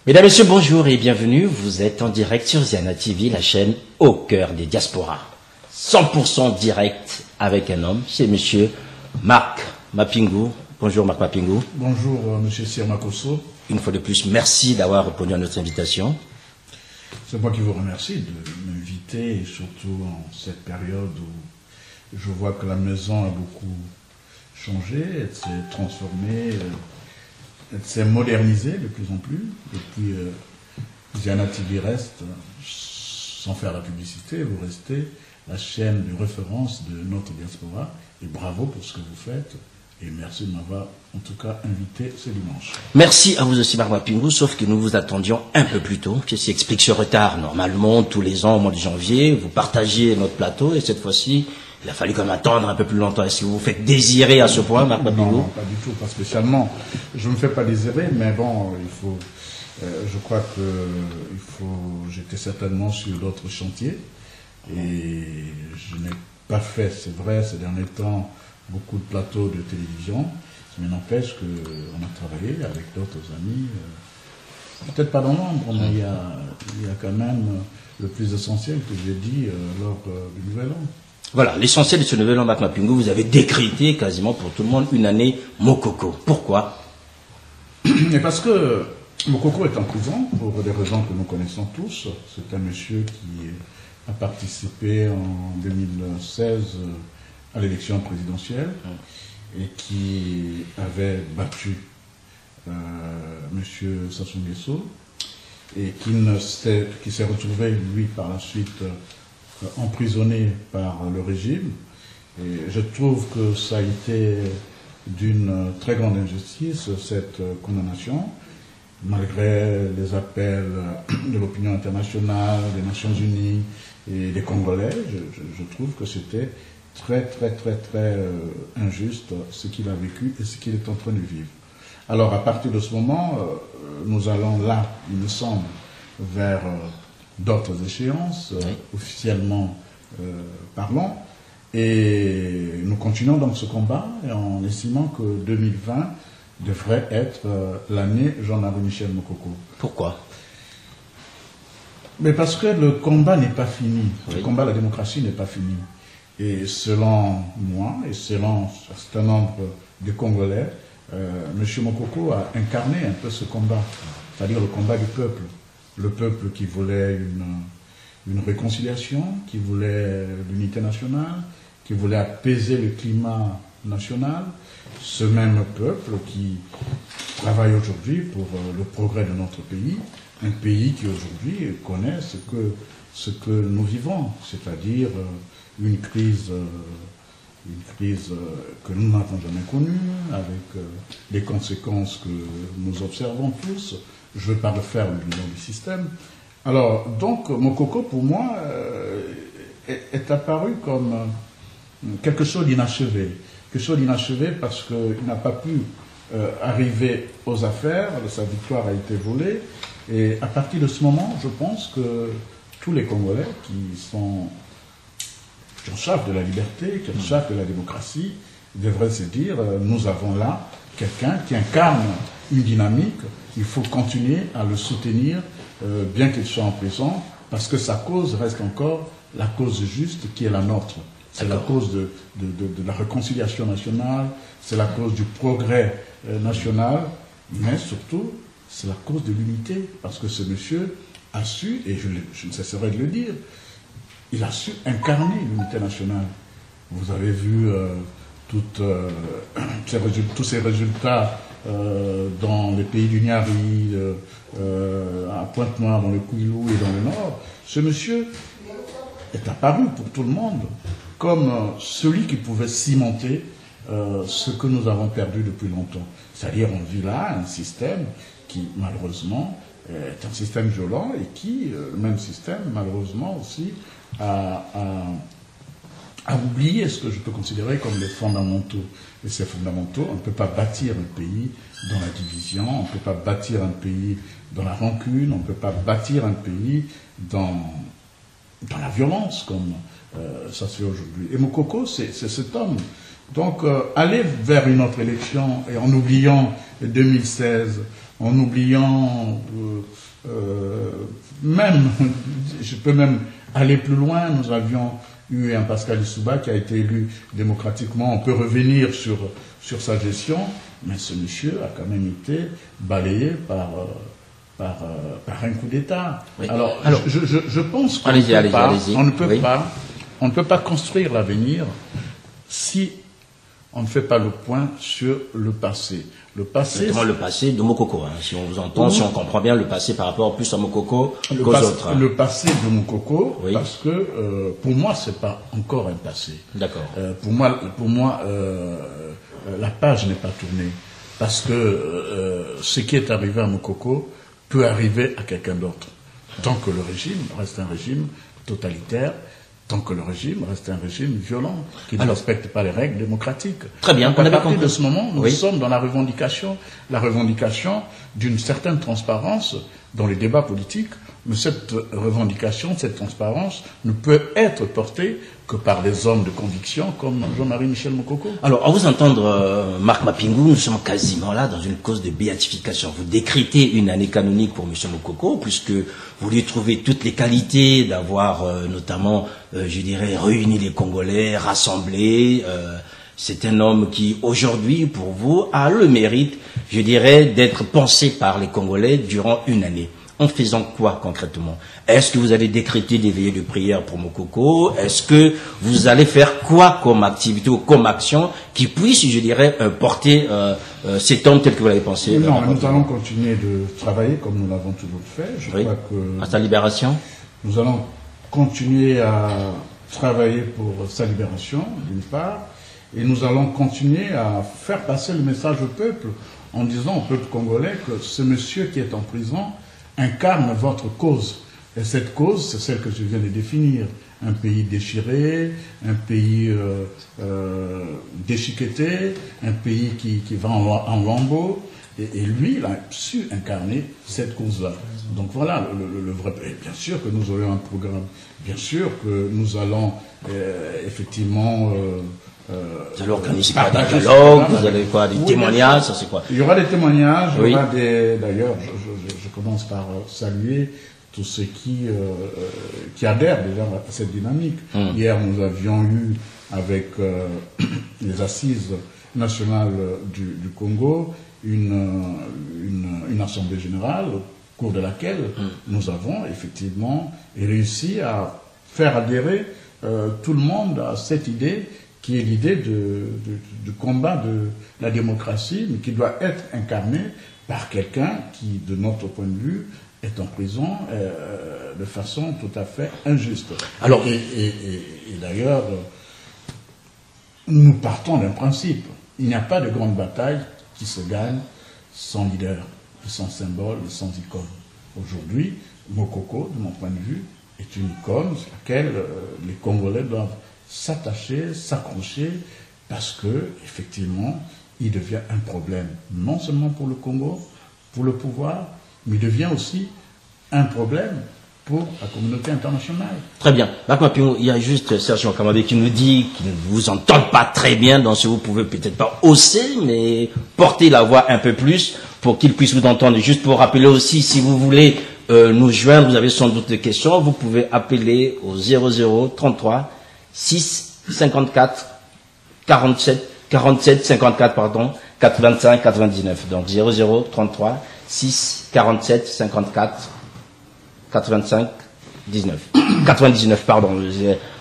Mesdames, Messieurs, bonjour et bienvenue. Vous êtes en direct sur Ziana TV, la chaîne au cœur des diasporas. 100% direct avec un homme, c'est Monsieur Marc Mapingou. Bonjour Marc Mapingou. Bonjour Monsieur Sirmakosso. Une fois de plus, merci d'avoir répondu à notre invitation. C'est moi qui vous remercie de m'inviter, surtout en cette période où je vois que la maison a beaucoup changé, elle s'est transformée, elle s'est modernisée de plus en plus. Et puis Ziana TV reste, sans faire la publicité, vous restez la chaîne de référence de notre diaspora. Et bravo pour ce que vous faites. Et merci de m'avoir en tout cas invité ce dimanche. Merci à vous aussi Marc Mapingou, sauf que nous vous attendions un peu plus tôt. Ceci explique ce retard. Normalement, tous les ans au mois de janvier, vous partagiez notre plateau et cette fois-ci, il a fallu quand même attendre un peu plus longtemps. Est-ce que vous vous faites désirer à ce point, Marc Mapingou? Non, pas du tout, pas spécialement. Je ne me fais pas désirer, mais bon, il faut, je crois que j'étais certainement sur d'autres chantiers et je n'ai pas fait, c'est vrai, ces derniers temps, beaucoup de plateaux de télévision, mais n'empêche qu'on a travaillé avec d'autres amis, peut-être pas dans l'ombre, mais il y a quand même le plus essentiel que j'ai dit lors du Nouvel An. Voilà, l'essentiel de ce Nouvel An, Marc Mapingou, vous avez décrété quasiment pour tout le monde une année Mokoko. Pourquoi? Et parce que Mokoko est en prison, pour des raisons que nous connaissons tous. C'est un monsieur qui a participé en 2016 à l'élection présidentielle et qui avait battu M. Sassou Nguesso et qui s'est retrouvé, lui, par la suite, emprisonné par le régime. Et je trouve que ça a été d'une très grande injustice, cette condamnation, malgré les appels de l'opinion internationale, des Nations Unies et des Congolais. Je trouve que c'était très injuste ce qu'il a vécu et ce qu'il est en train de vivre. Alors à partir de ce moment, nous allons là, il me semble, vers d'autres échéances, oui, officiellement parlant, et nous continuons donc ce combat en estimant que 2020 devrait être l'année Jean-Henri Michel Mokoko. Pourquoi? Mais parce que le combat n'est pas fini, oui, le combat de la démocratie n'est pas fini. Et selon moi, et selon un certain nombre de Congolais, M. Mokoko a incarné un peu ce combat, c'est-à-dire le combat du peuple. Le peuple qui voulait une réconciliation, qui voulait l'unité nationale, qui voulait apaiser le climat national. Ce même peuple qui travaille aujourd'hui pour le progrès de notre pays, un pays qui aujourd'hui connaît ce que nous vivons, c'est-à-dire une crise que nous n'avons jamais connue, avec les conséquences que nous observons tous. Je ne veux pas refaire le bilan du système. Alors, donc, Mokoko, pour moi, est apparu comme quelque chose d'inachevé. Quelque chose d'inachevé parce qu'il n'a pas pu arriver aux affaires, sa victoire a été volée. Et à partir de ce moment, je pense que tous les Congolais qui ont soif de la liberté, qui ont soif de la démocratie, devraient se dire, nous avons là quelqu'un qui incarne une dynamique, il faut continuer à le soutenir, bien qu'il soit en prison, parce que sa cause reste encore la cause juste qui est la nôtre. C'est la cause de la réconciliation nationale, c'est la cause du progrès national, mais surtout, c'est la cause de l'unité, parce que ce monsieur a su, et je ne cesserai de le dire, il a su incarner l'unité nationale. Vous avez vu tous ces résultats dans les pays du Niari, à Pointe-Noire, dans le Kouilou et dans le Nord. Ce monsieur est apparu pour tout le monde comme celui qui pouvait cimenter ce que nous avons perdu depuis longtemps. C'est-à-dire, on vit là un système qui, malheureusement, est un système violent et qui, le même système, malheureusement aussi, a oublié ce que je peux considérer comme les fondamentaux. Et ces fondamentaux, on ne peut pas bâtir un pays dans la division, on ne peut pas bâtir un pays dans la rancune, on ne peut pas bâtir un pays dans la violence, comme ça se fait aujourd'hui. Et Mokoko, c'est cet homme. Donc, aller vers une autre élection, et en oubliant 2016, en oubliant même, je peux même aller plus loin, nous avions eu un Pascal Lissouba qui a été élu démocratiquement, on peut revenir sur sa gestion, mais ce monsieur a quand même été balayé par un coup d'État. Oui. Alors, je pense qu'on ne peut pas construire l'avenir si on ne fait pas le point sur le passé. Le passé, exactement, le passé de Mokoko. Hein. Si on vous entend, si on comprend bien le passé par rapport plus à Mokoko qu'aux autres. Le passé de Mokoko, oui. Parce que pour moi, c'est pas encore un passé. D'accord. Pour moi, la page n'est pas tournée. Parce que ce qui est arrivé à Mokoko peut arriver à quelqu'un d'autre. Tant que le régime reste un régime totalitaire, tant que le régime reste un régime violent, qui ne respecte pas les règles démocratiques. Très bien. Donc, à partir de ce moment, nous sommes dans la revendication d'une certaine transparence dans les débats politiques, mais cette revendication, cette transparence ne peut être portée que par des hommes de conviction comme Jean-Marie Michel Mokoko. Alors, à vous entendre, Marc Mapingou, nous sommes quasiment là dans une cause de béatification. Vous décrétez une année canonique pour M. Mokoko, puisque vous lui trouvez toutes les qualités d'avoir notamment, je dirais, réuni les Congolais, rassemblé. C'est un homme qui, aujourd'hui, pour vous, a le mérite, je dirais, d'être pensé par les Congolais durant une année. En faisant quoi concrètement? Est-ce que vous allez décréter des veillées de prière pour Mokoko? Est-ce que vous allez faire quoi comme activité ou comme action qui puisse, je dirais, porter cet homme tel que vous l'avez pensé? Non, nous allons continuer de travailler comme nous l'avons toujours fait. Je crois que à sa libération. Nous allons continuer à travailler pour sa libération, d'une part, et nous allons continuer à faire passer le message au peuple en disant au peuple congolais que ce monsieur qui est en prison incarne votre cause. Et cette cause, c'est celle que je viens de définir. Un pays déchiré, un pays déchiqueté, un pays qui va en lambeaux. Et lui, il a su incarner cette cause-là. Donc voilà le vrai. Et bien sûr que nous aurons un programme. Bien sûr que nous allons effectivement... vous allez organiser pas des dialogues, vous allez quoi, des témoignages, ça c'est quoi? Il y aura des témoignages, il y aura des... D'ailleurs, je commence par saluer tous ceux qui adhèrent déjà à cette dynamique. Hier, nous avions eu, avec les assises nationales du Congo, une assemblée générale, au cours de laquelle nous avons effectivement réussi à faire adhérer tout le monde à cette idée qui est l'idée du combat de la démocratie, mais qui doit être incarnée par quelqu'un qui, de notre point de vue, est en prison de façon tout à fait injuste. Alors, et d'ailleurs, nous partons d'un principe. Il n'y a pas de grande bataille qui se gagne sans leader, sans symbole, sans icône. Aujourd'hui, Mokoko, de mon point de vue, est une icône sur laquelle les Congolais doivent s'attacher, s'accrocher, parce que, effectivement, il devient un problème, non seulement pour le Congo, pour le pouvoir, mais il devient aussi un problème pour la communauté internationale. Très bien. Marc Mapingou, il y a juste Serge Kamabé qui nous dit qu'il ne vous entend pas très bien, donc si vous pouvez peut-être pas hausser, mais porter la voix un peu plus pour qu'il puisse vous entendre. Juste pour rappeler aussi, si vous voulez nous joindre, vous avez sans doute des questions, vous pouvez appeler au 00 33 6 54 47 54 pardon 85 99. Donc 00 33 6 47 54 85 19 99 pardon.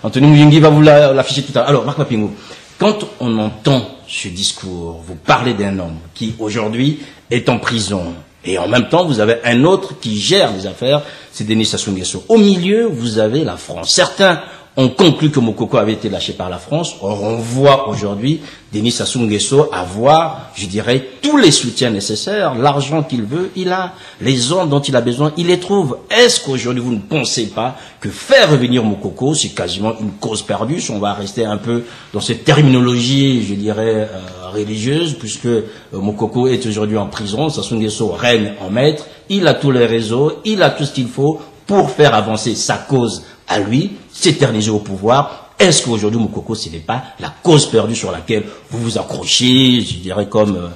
Anthony Muyungi va vous l'afficher tout à l'heure. Alors Marc Mapingou, quand on entend ce discours, vous parlez d'un homme qui aujourd'hui est en prison et en même temps vous avez un autre qui gère les affaires, c'est Denis Sassou Nguesso. Au milieu, vous avez la France. Certains ont conclu que Mokoko avait été lâché par la France. Or, on voit aujourd'hui Denis Sassou Nguesso avoir, je dirais, tous les soutiens nécessaires, l'argent qu'il veut, il a, les hommes dont il a besoin, il les trouve. Est-ce qu'aujourd'hui, vous ne pensez pas que faire revenir Mokoko, c'est quasiment une cause perdue, si on va rester un peu dans cette terminologie, je dirais, religieuse, puisque Mokoko est aujourd'hui en prison, Sassou Nguesso règne en maître, il a tous les réseaux, il a tout ce qu'il faut pour faire avancer sa cause à lui, s'éterniser au pouvoir. Est-ce qu'aujourd'hui, Mokoko, ce n'est pas la cause perdue sur laquelle vous vous accrochez, je dirais comme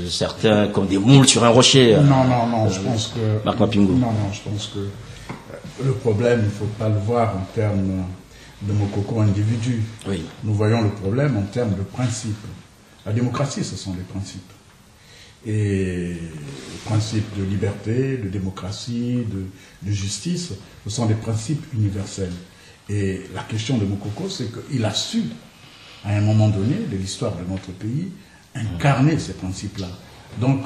certains comme des moules sur un rocher. Non, je pense que... Marc Mapingo. Non, je pense que le problème, il ne faut pas le voir en termes de Mokoko individu. Oui. Nous voyons le problème en termes de principes. La démocratie, ce sont des principes. Et les principes de liberté, de démocratie, de justice, ce sont des principes universels. Et la question de Mokoko, c'est qu'il a su, à un moment donné de l'histoire de notre pays, incarner ces principes-là. Donc,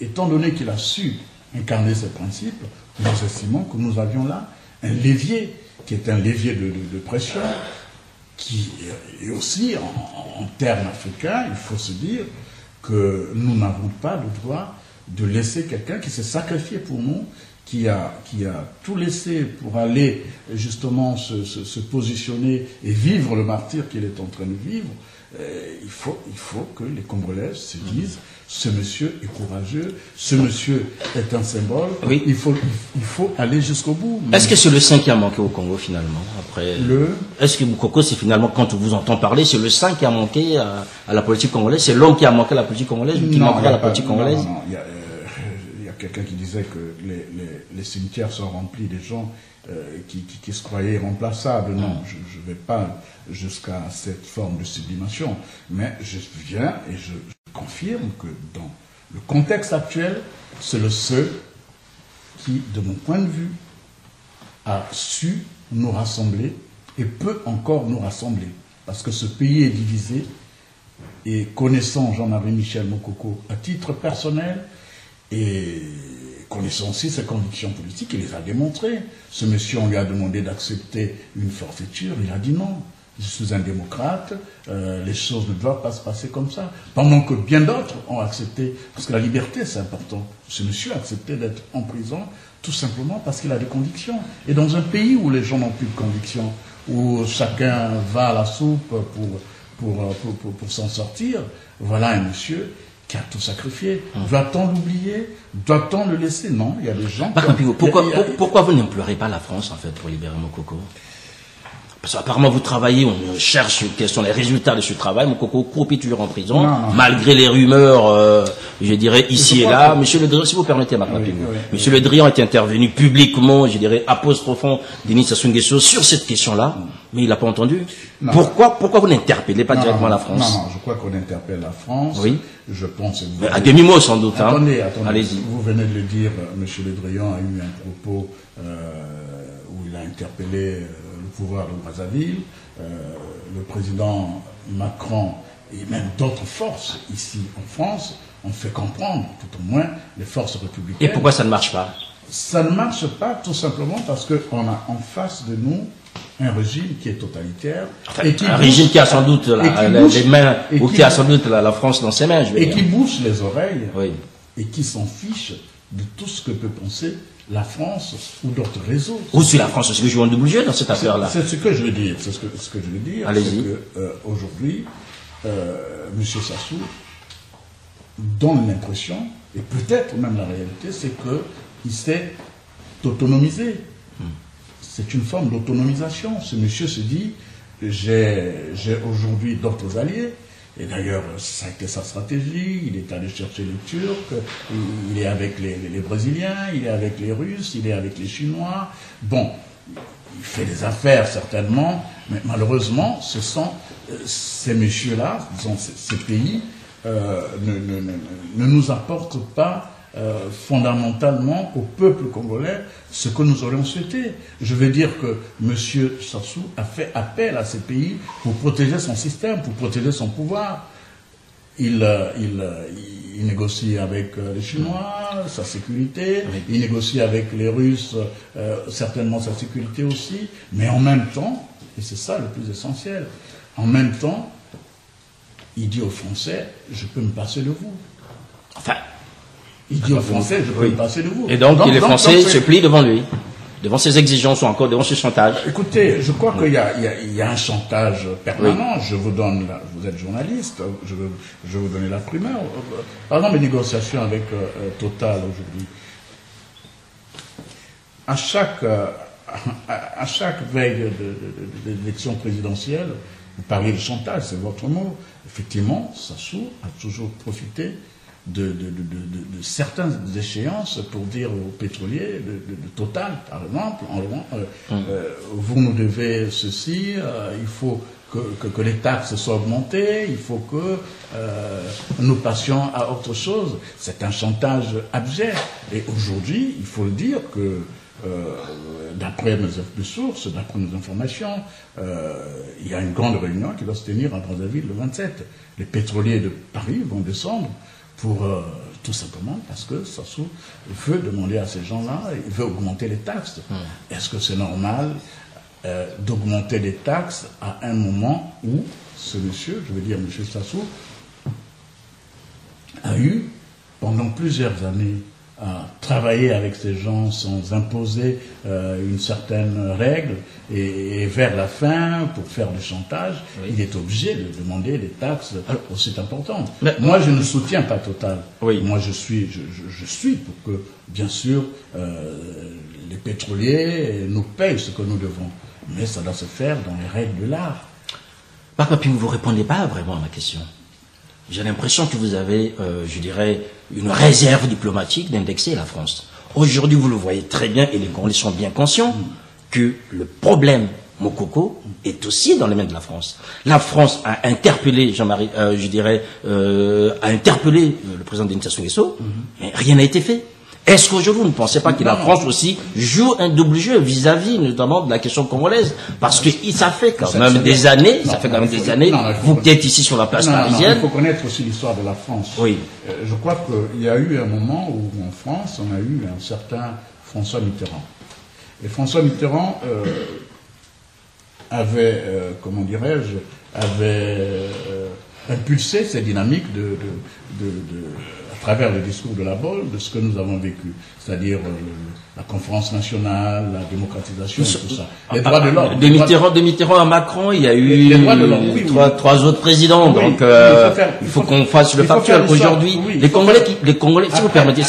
étant donné qu'il a su incarner ces principes, nous estimons que nous avions là un levier, qui est un levier de pression, qui est aussi, en termes africains, il faut se dire que nous n'avons pas le droit de laisser quelqu'un qui s'est sacrifié pour nous, qui a tout laissé pour aller justement se positionner et vivre le martyre qu'il est en train de vivre. Il faut que les Congolais se disent, ce monsieur est courageux, ce monsieur est un symbole, oui. Il faut aller jusqu'au bout. Est-ce que c'est le sein qui a manqué au Congo finalement après Est-ce que Mokoko, c'est finalement, quand on vous entend parler, c'est le sein qui a manqué à la politique congolaise, c'est l'homme qui a manqué à la politique congolaise ou qui manquera à la politique congolaise? Non, il y a quelqu'un qui disait que les cimetières sont remplis des gens qui se croyaient irremplaçables. Non, je ne vais pas jusqu'à cette forme de sublimation, mais je viens et je confirme que dans le contexte actuel, c'est le seul qui, de mon point de vue, a su nous rassembler et peut encore nous rassembler. Parce que ce pays est divisé et connaissant Jean-Marie Michel Mokoko à titre personnel et connaissant aussi ses convictions politiques, il les a démontrées. Ce monsieur, on lui a demandé d'accepter une forfaiture, il a dit non. Je suis un démocrate, les choses ne doivent pas se passer comme ça. Pendant que bien d'autres ont accepté, parce que la liberté c'est important. Ce monsieur a accepté d'être en prison tout simplement parce qu'il a des convictions. Et dans un pays où les gens n'ont plus de convictions, où chacun va à la soupe pour s'en sortir, voilà un monsieur qui a tout sacrifié. Doit-on l'oublier? Doit-on le laisser? Non, il y a des gens... Pourquoi vous n'implorez pas la France, en fait, pour libérer Mokoko? Parce qu'apparemment, vous travaillez, on cherche quels sont les résultats de ce travail. Mokoko croupit toujours en prison, malgré les rumeurs, je dirais, ici et là. Monsieur Le Drian, si vous permettez, Marc Mapingo. Monsieur Le Drian est intervenu publiquement, je dirais, apostrophant Denis Sassou Nguesso sur cette question-là, mais il n'a pas entendu. Pourquoi vous n'interpellez pas directement la France? Non, je crois qu'on interpelle la France. Oui. Je pense... À demi-mot, sans doute. Attendez. Allez-y. Vous venez de le dire, monsieur Le Drian a eu un propos où il a interpellé... le pouvoir de Brazzaville, le président Macron et même d'autres forces ici en France ont fait comprendre, tout au moins, les forces républicaines. Et pourquoi ça ne marche pas? Ça ne marche pas tout simplement parce qu'on a en face de nous un régime qui est totalitaire. Enfin, un régime qui a sans doute les mains, ou qui a sans doute la France dans ses mains, je veux dire. Qui bouche les oreilles, et qui s'en fiche de tout ce que peut penser la France ou d'autres réseaux. Ou si la France, est-ce que je joue un double jeu dans cette affaire-là? C'est ce que je veux dire. C'est ce que je veux dire. Allez-y. Aujourd'hui, M. Sassou donne l'impression, et peut-être même la réalité, c'est qu'il s'est autonomisé. C'est une forme d'autonomisation. Ce monsieur se dit, j'ai aujourd'hui d'autres alliés. Et d'ailleurs, ça a été sa stratégie, il est allé chercher les Turcs, il est avec les Brésiliens, il est avec les Russes, il est avec les Chinois. Bon, il fait des affaires certainement, mais malheureusement, ce sont ces messieurs-là, disons, ces pays, ne nous apportent pas fondamentalement au peuple congolais ce que nous aurions souhaité. Je veux dire que M. Sassou a fait appel à ces pays pour protéger son système, pour protéger son pouvoir. Il négocie avec les Chinois, sa sécurité, il négocie avec les Russes, certainement sa sécurité aussi, mais en même temps, et c'est ça le plus essentiel, en même temps, il dit aux Français, je peux me passer de vous. Enfin, il dit aux Français, je peux me passer de vous. Et donc les Français se plient devant lui, devant ses exigences ou encore devant ses chantages. Écoutez, je crois qu'il y a un chantage permanent. Je vous donne, vous êtes journaliste, je vais vous donner la primeur. Par exemple, les négociations avec Total aujourd'hui. À chaque veille d'élection présidentielle, vous parlez de chantage, c'est votre mot. Effectivement, Sassou a toujours profité certaines échéances pour dire aux pétroliers, de Total par exemple, vous nous devez ceci, il faut que les taxes soient augmentées, il faut que nous passions à autre chose. C'est un chantage abject. Et aujourd'hui, il faut le dire que d'après mes sources, d'après nos informations, il y a une grande réunion qui doit se tenir à Brazzaville le 27. Les pétroliers de Paris vont descendre pour tout simplement parce que Sassou veut demander à ces gens-là, il veut augmenter les taxes. Est-ce que c'est normal d'augmenter les taxes à un moment où ce monsieur, je veux dire monsieur Sassou, a eu pendant plusieurs années à travailler avec ces gens sans imposer une certaine règle et vers la fin, pour faire du chantage, il est obligé de demander des taxes aussi importantes. Moi, je ne soutiens pas Total. Moi, je suis pour que, bien sûr, les pétroliers nous payent ce que nous devons. Mais ça doit se faire dans les règles de l'art. Marc Mapingu, vous ne répondez pas vraiment à ma question. J'ai l'impression que vous avez, je dirais, une réserve diplomatique d'indexer la France. Aujourd'hui, vous le voyez très bien, et les Congolais sont bien conscients, que le problème Mokoko est aussi dans les mains de la France. La France a interpellé, Jean-Marie, a interpellé le président Denis Sassou Nguesso, mais rien n'a été fait. Est-ce qu'aujourd'hui, vous ne pensez pas que la France aussi joue un double jeu vis-à-vis notamment de la question congolaise? Parce que ça fait quand même des années, vous qui êtes ici sur la place parisienne. Il faut connaître aussi l'histoire de la France. Oui. Je crois qu'il y a eu un moment où en France, on a eu un certain François Mitterrand. Et François Mitterrand avait, comment dirais-je, impulsé ces dynamiques à travers le discours de la Bolle, de ce que nous avons vécu, c'est-à-dire la conférence nationale, la démocratisation, tout ça. Les droits de l'homme. De Mitterrand à Macron, il y a eu trois autres présidents, donc il faut qu'on fasse le factuel. Aujourd'hui, les Congolais, si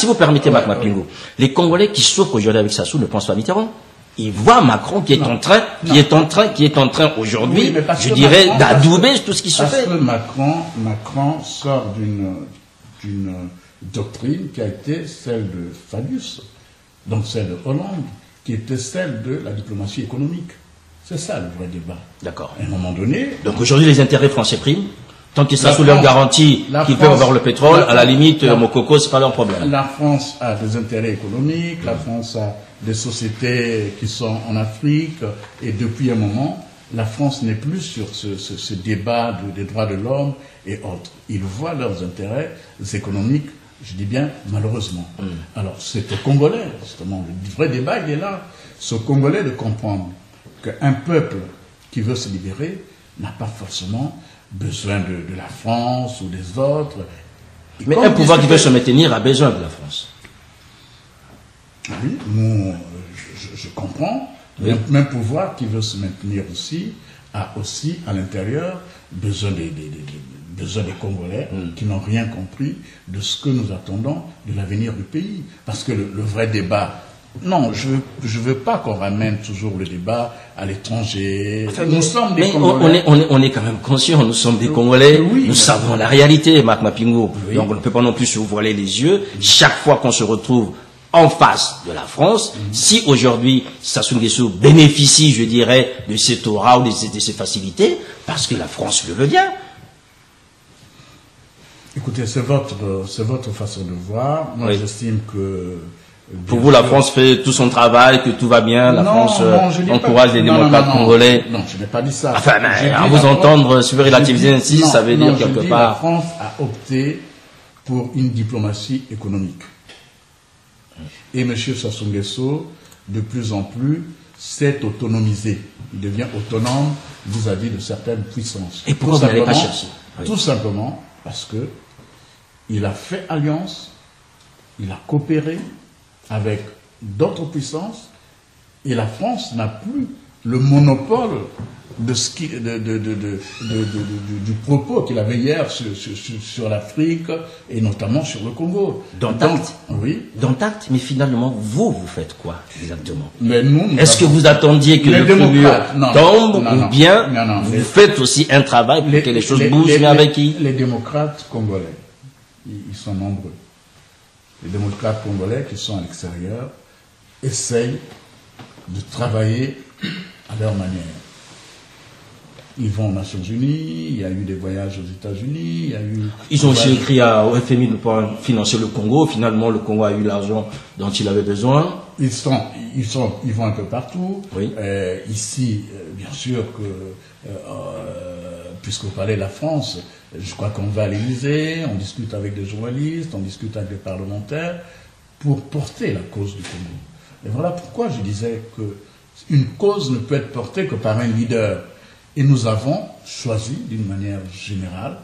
vous permettez, Marc Mapingu, les Congolais qui souffrent aujourd'hui avec Sassou ne pensent pas à Mitterrand. Ils voient Macron qui est en train aujourd'hui, je dirais, d'adouber tout ce qui se fait. Parce que Macron sort d'une doctrine qui a été celle de Fabius, donc celle de Hollande, qui était celle de la diplomatie économique. C'est ça le vrai débat. D'accord. À un moment donné... Donc aujourd'hui, les intérêts français priment. Tant qu'ils Sassou leur garantit qu'ils peuvent avoir le pétrole, à la limite, Mokoko, c'est pas leur problème. La France a des intérêts économiques, la France a des sociétés qui sont en Afrique, et depuis un moment, la France n'est plus sur ce débat des droits de l'homme et autres. Ils voient leurs intérêts économiques, je dis bien malheureusement. Alors c'est aux Congolais, justement, le vrai débat il est là. C'est aux Congolais de comprendre qu'un peuple qui veut se libérer n'a pas forcément besoin de la France ou des autres. Mais un pouvoir qui veut se maintenir a besoin de la France. Oui, je comprends. Oui. Un pouvoir qui veut se maintenir aussi a aussi à l'intérieur besoin des Congolais qui n'ont rien compris de ce que nous attendons de l'avenir du pays. Parce que le vrai débat, non, je ne veux pas qu'on ramène toujours le débat à l'étranger. Enfin, nous sommes des Congolais. On est quand même conscients, nous sommes des Congolais, nous savons la réalité, Marc Mapingu. Donc on ne peut pas non plus se voiler les yeux. Chaque fois qu'on se retrouve en face de la France, si aujourd'hui Sassou Nguesso bénéficie, je dirais, de cette aura ou de ces facilités, parce que la France le veut bien. Écoutez, c'est votre façon de voir. Moi, j'estime que... Pour vous, la France fait tout son travail, que tout va bien, la France encourage les démocrates congolais. Non, je n'ai pas dit ça. Enfin, à vous entendre se relativiser ainsi, ça veut dire quelque part... La France a opté pour une diplomatie économique. Et M. Sassou Nguesso, de plus en plus, s'est autonomisé. Il devient autonome vis-à-vis de certaines puissances. Et pourquoi vous n'allez pas chercher? Tout simplement parce que il a fait alliance, il a coopéré avec d'autres puissances, et la France n'a plus le monopole de ce qui, du propos qu'il avait hier sur l'Afrique et notamment sur le Congo. Oui. Dans acte, mais finalement, vous faites quoi exactement? Mais nous est-ce que vous attendiez que le fumure tombe ou bien vous faites aussi un travail pour que les choses bougent, mais avec qui? Les démocrates congolais ils sont nombreux. Les démocrates congolais qui sont à l'extérieur essayent de travailler à leur manière. Ils vont aux Nations Unies, il y a eu des voyages aux États-Unis, il y a eu... Ils ont aussi écrit au FMI pour financer le Congo. Finalement, le Congo a eu l'argent dont il avait besoin. Ils vont un peu partout. Oui. Ici, bien sûr que, puisque vous parlez de la France, je crois qu'on va à l'Élysée, on discute avec des journalistes, on discute avec des parlementaires pour porter la cause du Congo. Et voilà pourquoi je disais qu'une cause ne peut être portée que par un leader. Et nous avons choisi d'une manière générale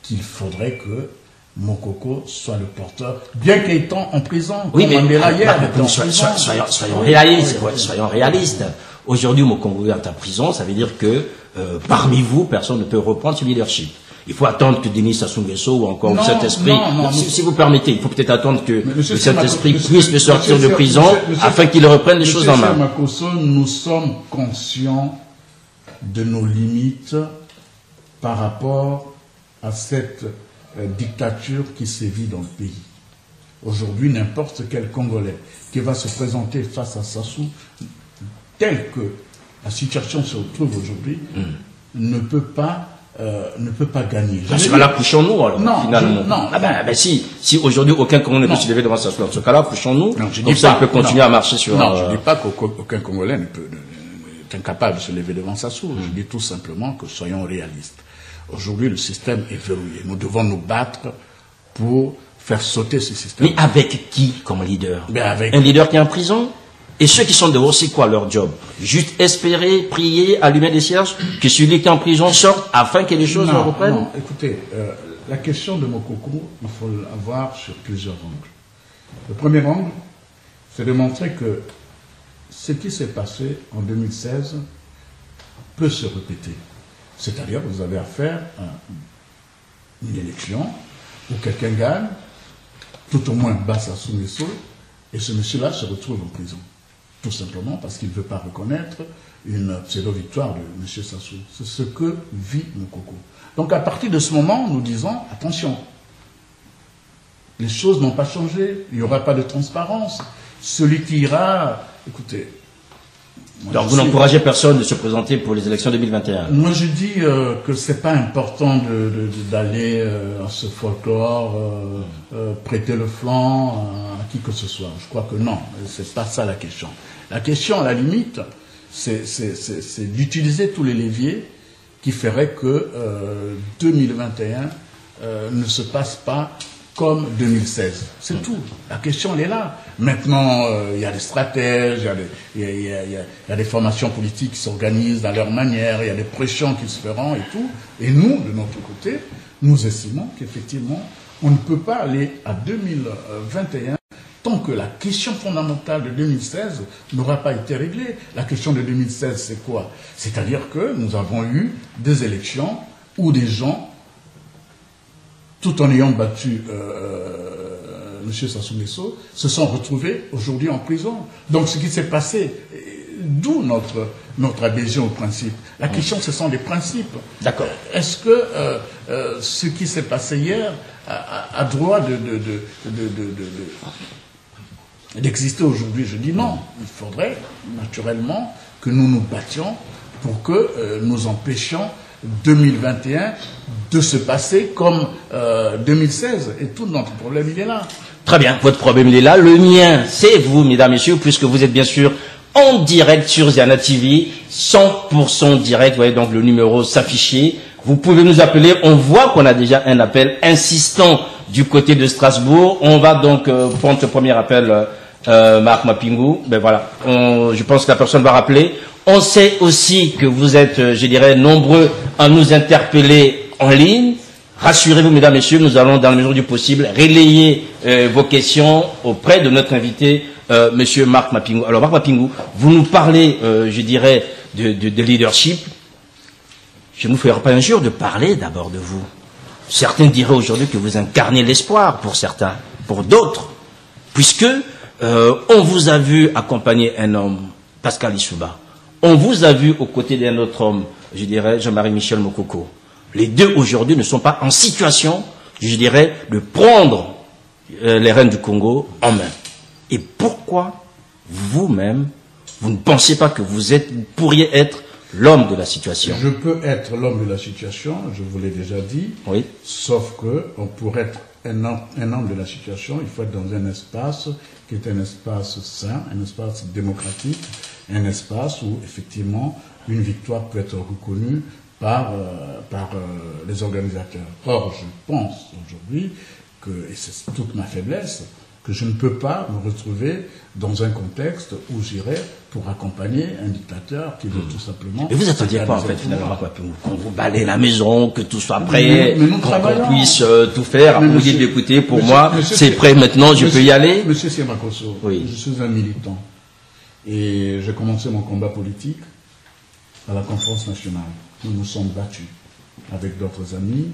qu'il faudrait que Mokoko soit le porteur, bien qu'étant en prison. Oui, mais Mandela hier était en soyons réalistes. Soyons réalistes. Aujourd'hui, Mokoko est en prison, ça veut dire que parmi vous, personne ne peut reprendre ce leadership. Il faut attendre que Denis Sassou Nguesso ou encore le Saint-Esprit, si vous permettez, il faut peut-être attendre que le Saint-Esprit puisse sortir de prison afin qu'il reprenne les choses en main. Monsieur Makosso, nous sommes conscients de nos limites par rapport à cette dictature qui sévit dans le pays. Aujourd'hui, n'importe quel Congolais qui va se présenter face à Sassou, telle que la situation se retrouve aujourd'hui, ne peut pas gagner. Dans ce cas-là, couchons-nous alors, non, finalement. Si aujourd'hui aucun Congolais ne peut se lever devant Sassou, dans ce cas-là, couchons-nous. Comme ça, il peut continuer à marcher sur... Non, je ne dis pas qu'aucun Congolais est incapable de se lever devant Sassou. Je dis tout simplement que soyons réalistes. Aujourd'hui, le système est verrouillé. Nous devons nous battre pour faire sauter ce système. Mais avec qui comme leader? Avec... Un leader qui est en prison? Et ceux qui sont dehors, c'est quoi leur job? Juste espérer, prier, allumer des cierges, que celui qui est en prison sorte afin que les choses reprennent? Non, écoutez, la question de Mokoko, il faut l'avoir sur plusieurs angles. Le premier angle, c'est de montrer que ce qui s'est passé en 2016 peut se répéter. C'est-à-dire que vous avez affaire à une élection où quelqu'un gagne, tout au moins bat Sassou Nguesso, et ce monsieur-là se retrouve en prison. Tout simplement parce qu'il ne veut pas reconnaître une pseudo-victoire de M. Sassou. C'est ce que vit Mokoko. Donc à partir de ce moment, nous disons, attention, les choses n'ont pas changé, il n'y aura pas de transparence. Celui qui ira, écoutez... Donc vous n'encouragez personne de se présenter pour les élections 2021? Moi je dis que c'est pas important d'aller à ce folklore, prêter le flanc à qui que ce soit. Je crois que non, c'est pas ça la question. La question à la limite, c'est d'utiliser tous les leviers qui feraient que 2021 ne se passe pas comme 2016. C'est tout. La question, elle est là. Maintenant, il y a des stratèges, il y a des formations politiques qui s'organisent dans leur manière, il y a des pressions qui se feront et tout. Et nous, de notre côté, nous estimons qu'effectivement, on ne peut pas aller à 2021 tant que la question fondamentale de 2016 n'aura pas été réglée. La question de 2016, c'est quoi? C'est-à-dire que nous avons eu des élections où des gens, tout en ayant battu M. Sassou Nguesso, se sont retrouvés aujourd'hui en prison. Donc ce qui s'est passé, d'où notre adhésion au principe. La question, ce sont des principes. D'accord. Est-ce que ce qui s'est passé hier a droit d'exister aujourd'hui? Je dis non. Il faudrait naturellement que nous nous battions pour que nous empêchions 2021 de se passer comme 2016. Et tout notre problème, il est là. Très bien, votre problème, il est là. Le mien, c'est vous, mesdames, messieurs, puisque vous êtes bien sûr en direct sur Ziana TV, 100% direct. Vous voyez donc le numéro s'afficher. Vous pouvez nous appeler. On voit qu'on a déjà un appel insistant du côté de Strasbourg. On va donc prendre ce premier appel, Marc Mapingu. Ben voilà, je pense que la personne va rappeler. On sait aussi que vous êtes, je dirais, nombreux à nous interpeller en ligne. Rassurez-vous, mesdames, messieurs, nous allons, dans la mesure du possible, relayer vos questions auprès de notre invité, monsieur Marc Mapingu. Alors, Marc Mapingu, vous nous parlez, je dirais, de leadership. Je ne vous ferai pas injure de parler d'abord de vous. Certains diraient aujourd'hui que vous incarnez l'espoir pour certains, pour d'autres, puisque on vous a vu accompagner un homme, Pascal Lissouba. On vous a vu aux côtés d'un autre homme, je dirais Jean-Marie Michel Mokoko. Les deux aujourd'hui ne sont pas en situation je dirais, de prendre les rênes du Congo en main. Et pourquoi vous-même, vous ne pensez pas que vous pourriez être l'homme de la situation? Je peux être l'homme de la situation, je vous l'ai déjà dit, oui. Sauf que pour être un homme de la situation, il faut être dans un espace qui est un espace sain, un espace démocratique, un espace où effectivement une victoire peut être reconnue par les organisateurs. Or, je pense aujourd'hui que, et c'est toute ma faiblesse, que je ne peux pas me retrouver dans un contexte où j'irai pour accompagner un dictateur qui veut tout simplement... Mais vous attendiez quoi en fait finalement? Qu'on vous balaye la maison, que tout soit prêt, qu'on puisse tout faire. Vous dites écoutez, pour moi c'est prêt maintenant, je peux y aller. Monsieur Siamakoso, oui. Je suis un militant et j'ai commencé mon combat politique à la conférence nationale. Nous nous sommes battus avec d'autres amis,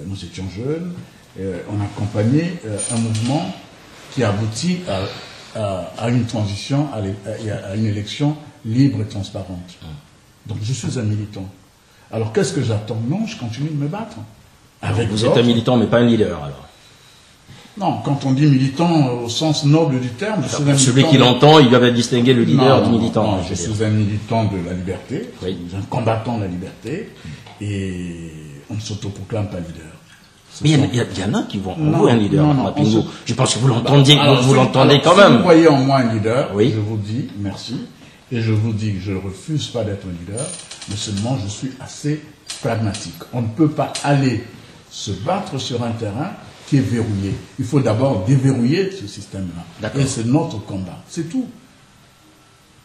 nous étions jeunes, on a accompagné un mouvement qui aboutit à une transition, à une élection libre et transparente. Donc je suis un militant. Alors qu'est-ce que j'attends? Non, je continue de me battre. Vous êtes un militant mais pas un leader alors? Non, quand on dit militant au sens noble du terme, je suis un militant. Celui qui l'entend, il doit distinguer le leader du militant. Non, je suis un militant de la liberté, oui. Un combattant de la liberté, et on ne s'autoproclame pas leader. Mais il y en a qui vont en vous un leader, Mapingo. Je pense que vous l'entendiez, vous l'entendez quand même. Si vous voyez en moi un leader, oui. Je vous dis merci, et je vous dis que je ne refuse pas d'être un leader, mais seulement je suis assez pragmatique. On ne peut pas aller se battre sur un terrain qui est verrouillé. Il faut d'abord déverrouiller ce système-là. Et c'est notre combat, c'est tout.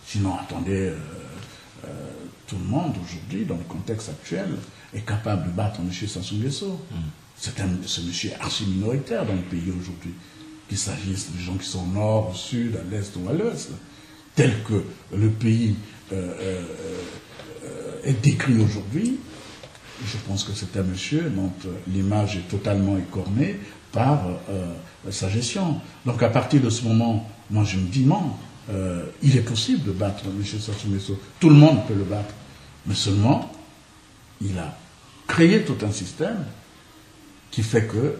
Sinon, attendez, tout le monde aujourd'hui, dans le contexte actuel, est capable de battre M. Sassou Nguesso. Ce monsieur est archi minoritaire dans le pays aujourd'hui, qu'il s'agisse de gens qui sont au nord, au sud, à l'est ou à l'ouest, tel que le pays est décrit aujourd'hui. Je pense que c'est un monsieur dont l'image est totalement écornée par sa gestion. Donc à partir de ce moment, moi je me dis non, il est possible de battre M. Sassou Nguesso. Tout le monde peut le battre. Mais seulement, il a créé tout un système qui fait que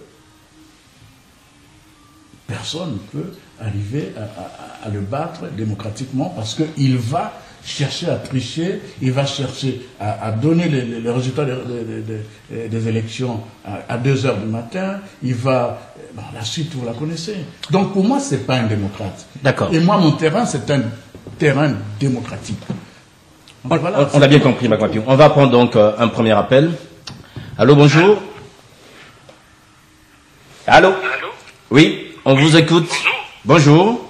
personne ne peut arriver à le battre démocratiquement parce qu'il va chercher à tricher, il va chercher à donner les résultats des élections à 2 heures du matin, il va... Bon, la suite, vous la connaissez. Donc pour moi, ce n'est pas un démocrate. D'accord. Et moi, mon terrain, c'est un terrain démocratique. Donc, voilà, on a bien compris, Macmapion. On va prendre donc un premier appel. Allô, bonjour. Allô? Allô? Oui, on vous écoute. Bonjour. Bonjour.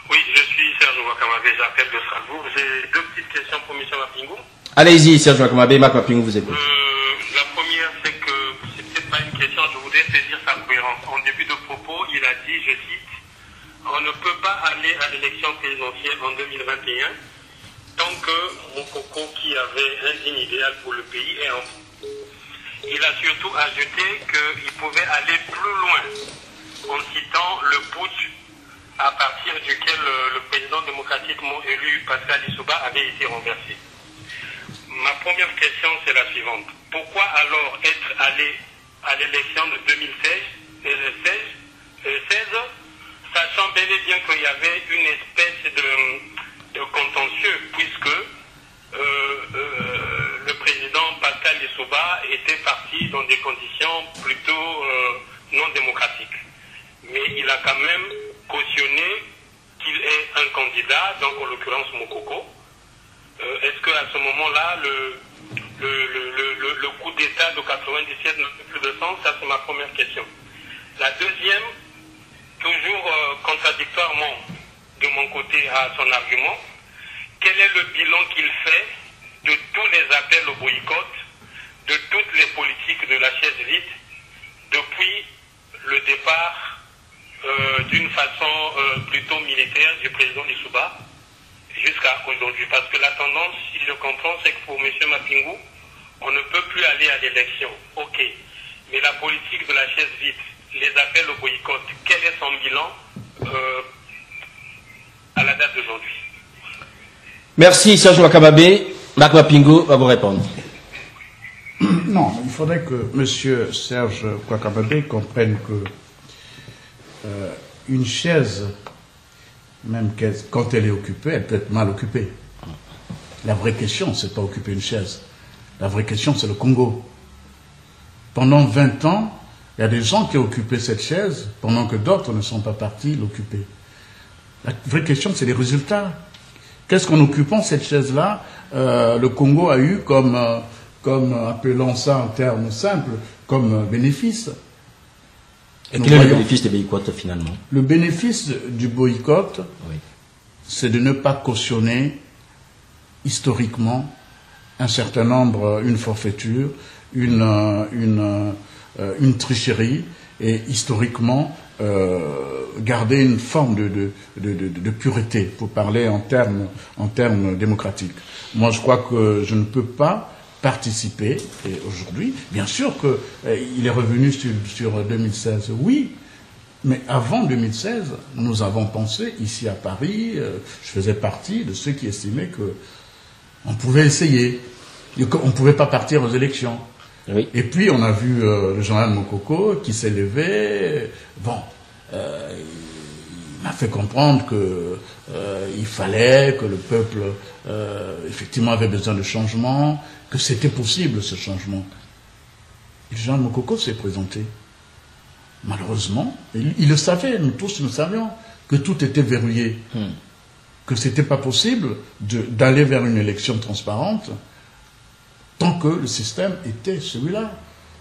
Oui, je suis Serge Wakamabé, j'appelle de Strasbourg. J'ai 2 petites questions pour M. Mapingo. Allez-y, Serge Wakamabé, Macmapion vous écoute. La première, c'est que, c'est peut-être pas une question, je voudrais saisir sa cohérence. En début de propos, il a dit, je cite, on ne peut pas aller à l'élection présidentielle en 2021 tant que Mokoko, qui avait un digne idéal pour le pays, est en... Il a surtout ajouté qu'il pouvait aller plus loin en citant le putsch à partir duquel le président démocratiquement élu Pascal Lissouba avait été renversé. Ma première question, c'est la suivante. Pourquoi alors être allé à l'élection de 2016, sachant bel et bien qu'il y avait une espèce de contentieux, puisque le président Pascal Lissouba était parti dans des conditions plutôt non démocratiques. Mais il a quand même cautionné qu'il est un candidat, donc en l'occurrence Mokoko. Est-ce qu'à ce moment-là, le coup d'État de 97 n'a plus de sens? Ça, c'est ma première question. La deuxième, toujours contradictoirement de mon côté à son argument, quel est le bilan qu'il fait de tous les appels au boycott, de toutes les politiques de la chaise vide, depuis le départ d'une façon plutôt militaire du président Lissouba jusqu'à aujourd'hui? Parce que la tendance, si je comprends, c'est que pour M. Mapingo, on ne peut plus aller à l'élection. Ok. Mais la politique de la chaise vide, les appels au boycott, quel est son bilan à la date d'aujourd'hui? Merci, Serge Wakamabé. Marc Mapingo va vous répondre. Non, il faudrait que M. Serge Kouakamabe comprenne que une chaise, même quand elle est occupée, elle peut être mal occupée. La vraie question, c'est pas occuper une chaise. La vraie question, c'est le Congo. Pendant 20 ans, il y a des gens qui ont occupé cette chaise, pendant que d'autres ne sont pas partis l'occuper. La vraie question, c'est les résultats. Qu'est-ce qu'en occupant cette chaise-là, le Congo a eu comme appelons ça en termes simples, comme bénéfice? Et quel est le bénéfice des boycotts finalement? Le bénéfice du boycott, oui, c'est de ne pas cautionner historiquement un certain nombre, une forfaiture, une tricherie, et historiquement garder une forme de pureté, pour parler en termes démocratiques. Moi, je crois que je ne peux pas participer, et aujourd'hui, bien sûr qu'il est revenu sur 2016, oui, mais avant 2016, nous avons pensé, ici à Paris, je faisais partie de ceux qui estimaient qu'on pouvait essayer, qu'on ne pouvait pas partir aux élections. oui. Et puis on a vu le général Mokoko qui s'est levé, bon, il m'a fait comprendre qu'il fallait que le peuple effectivement avait besoin de changement, que c'était possible ce changement. Et le général Mokoko s'est présenté. Malheureusement, il le savait, nous tous nous savions, que tout était verrouillé, que ce n'était pas possible d'aller vers une élection transparente tant que le système était celui-là.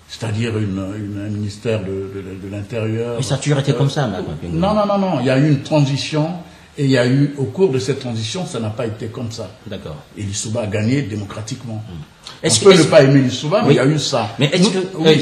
C'est-à-dire un ministère de l'Intérieur. Mais ça a toujours été comme ça, madame. Non. Il y a eu une transition, et il y a eu, au cours de cette transition, ça n'a pas été comme ça. D'accord. Et Lissouba a gagné démocratiquement. On peut ne pas aimer Lissouba, mais il y a eu ça. Mais est-ce que,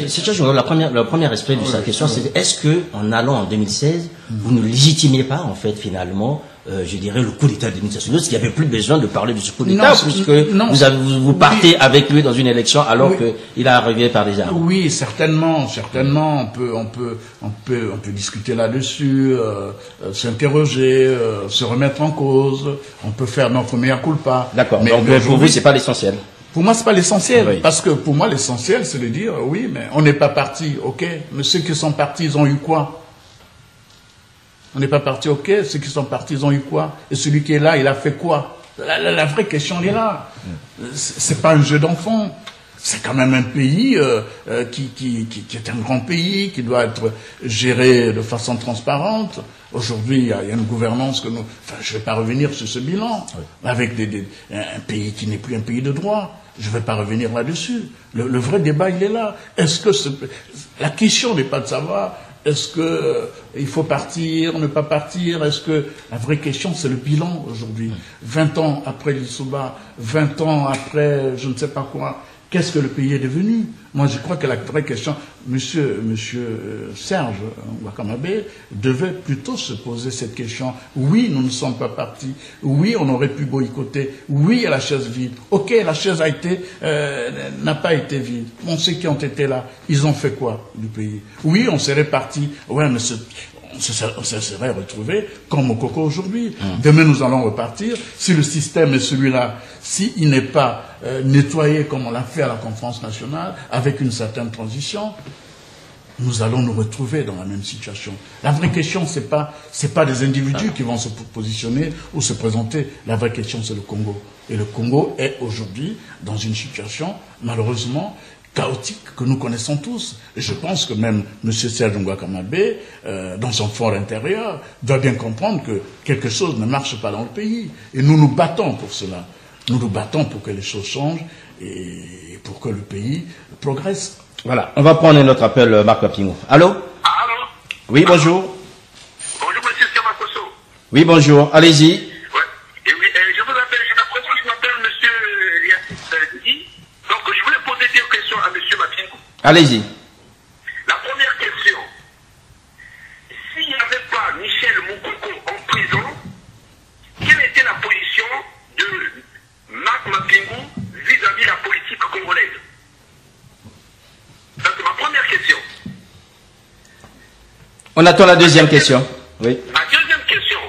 c'est le premier aspect de sa question, c'est est-ce que, en allant en 2016, vous ne légitimiez pas, en fait, finalement, je dirais, le coup d'État de 2016, parce qu'il n'y avait plus besoin de parler de ce coup d'État, puisque vous partez avec lui dans une élection alors qu'il est arrivé par des armes. Oui, certainement, on peut discuter là-dessus, s'interroger, se remettre en cause, on peut faire notre mea culpa. D'accord, donc pour vous, c'est pas l'essentiel. Pour moi, c'est pas l'essentiel, oui. Parce que pour moi, l'essentiel, c'est de dire, oui, mais on n'est pas parti, ok, mais ceux qui sont partis, ils ont eu quoi? On n'est pas parti, ok, ceux qui sont partis, ils ont eu quoi? Et celui qui est là, il a fait quoi? La vraie question, elle est là. C'est pas un jeu d'enfant. C'est quand même un pays qui est un grand pays, qui doit être géré de façon transparente. Aujourd'hui, il y a une gouvernance que nous... Enfin, je ne vais pas revenir sur ce bilan, avec un pays qui n'est plus un pays de droit. Je ne vais pas revenir là-dessus. Le vrai débat, il est là. Est-ce que la question n'est pas de savoir... Est-ce qu'il faut partir, ne pas partir? Est-ce que la vraie question, c'est le bilan aujourd'hui? 20 ans après Lissouba, 20 ans après je ne sais pas quoi, qu'est-ce que le pays est devenu? Moi, je crois que la vraie question, monsieur Serge Kouakamabe devait plutôt se poser cette question. Oui, nous ne sommes pas partis. Oui, on aurait pu boycotter. Oui, il y a la chaise vide. Ok, la chaise n'a pas été vide. On sait qui ont été là. Ils ont fait quoi du pays? Oui, on serait partis. Ouais, mais on se serait retrouvé comme au Coco aujourd'hui. Demain, nous allons repartir. Si le système est celui-là, s'il n'est pas nettoyé comme on l'a fait à la conférence nationale, avec une certaine transition, nous allons nous retrouver dans la même situation. La vraie question, c'est pas des individus qui vont se positionner ou se présenter. La vraie question, c'est le Congo. Et le Congo est aujourd'hui dans une situation, malheureusement, chaotique que nous connaissons tous. Et je pense que même M. Serge Kouakamabe, dans son fort intérieur, doit bien comprendre que quelque chose ne marche pas dans le pays. Et nous nous battons pour cela. Nous nous battons pour que les choses changent et pour que le pays progresse. Voilà, on va prendre notre appel, Marc Papingo. Allô? Allô? Oui, bonjour. Bonjour, monsieur Siamakoso. Oui, bonjour, allez-y. Ouais. Et oui, je vous appelle, je m'appelle monsieur Liassis Di. Donc, je voulais poser deux questions à monsieur Mapingo. Allez-y. La première question, s'il n'y avait pas Michel Moukoko en prison, quelle était la position de Marc Mapingo vis-à-vis de la politique congolaise? Ça, c'est ma première question. On attend la deuxième question. Oui. Ma deuxième question,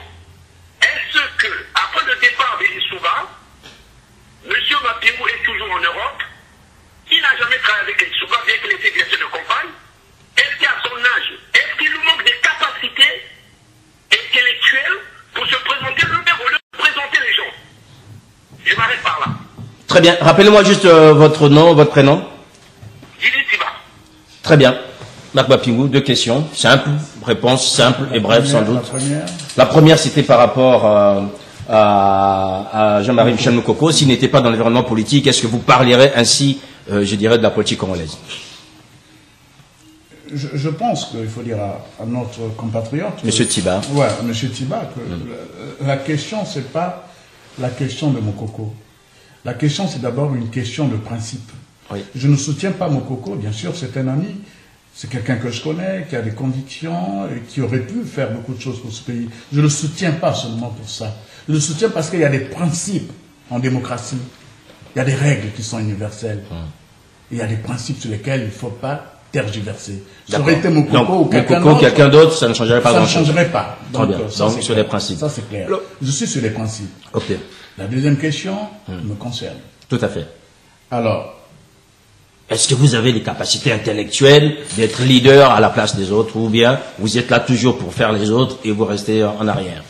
est-ce que, après le départ de Lissouba, M. Mapingo est toujours en Europe? Il n'a jamais travaillé Très bien. Rappelez-moi juste votre nom, votre prénom. Didi Tiba. Très bien. Marc Bapingou, 2 questions. Simple, réponse simple et brève sans doute. La première, c'était par rapport à Jean-Marie Michel Moukoko. S'il n'était pas dans l'environnement politique, est-ce que vous parlierez ainsi, je dirais, de la politique congolaise? Je pense qu'il faut dire à notre compatriote... Monsieur Tiba. Ouais, Monsieur Tiba, que la question, c'est pas la question de Moukoko. La question, c'est d'abord une question de principe. Oui. Je ne soutiens pas Moukoko, bien sûr, c'est un ami. C'est quelqu'un que je connais, qui a des convictions, et qui aurait pu faire beaucoup de choses pour ce pays. Je ne le soutiens pas seulement pour ça. Je le soutiens parce qu'il y a des principes en démocratie. Il y a des règles qui sont universelles. Il y a des principes sur lesquels il ne faut pas tergiverser. Ça aurait été Moukoko ou quelqu'un d'autre, ça ne changerait pas grand-chose. Ça ne changerait pas. Donc, donc sur les principes. Ça, c'est clair. Je suis sur les principes. Ok. La deuxième question me concerne. Tout à fait. Alors, est-ce que vous avez les capacités intellectuelles d'être leader à la place des autres, ou bien vous êtes là toujours pour faire les autres et vous restez en arrière?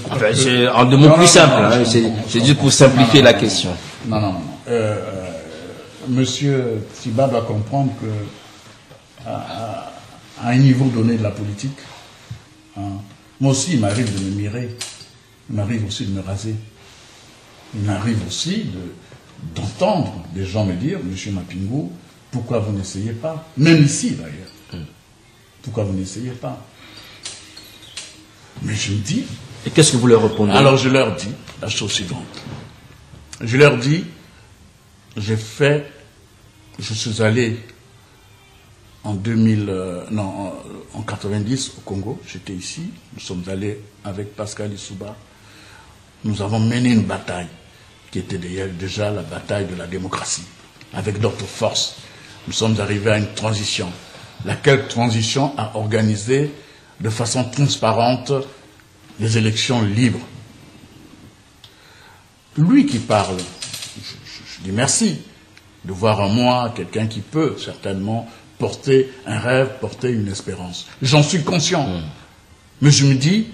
Enfin, c'est en 2 mots plus simples, c'est juste pour simplifier la question. Non. Monsieur Tiba doit comprendre que à un niveau donné de la politique, moi aussi il m'arrive de me mirer, il m'arrive aussi de me raser, il m'arrive aussi d'entendre des gens me dire, Monsieur Mapingou, pourquoi vous n'essayez pas? Même ici d'ailleurs. Pourquoi vous n'essayez pas? Mais je me dis... Et qu'est-ce que vous leur répondez? Alors je leur dis la chose suivante. Je leur dis, je suis allé en 90 au Congo, j'étais ici, nous sommes allés avec Pascal Lissouba, nous avons mené une bataille qui était déjà la bataille de la démocratie, avec d'autres forces. Nous sommes arrivés à une transition, laquelle transition a organisé de façon transparente des élections libres. Lui qui parle, je dis merci de voir en moi quelqu'un qui peut certainement porter un rêve, porter une espérance. J'en suis conscient. Mais je me dis,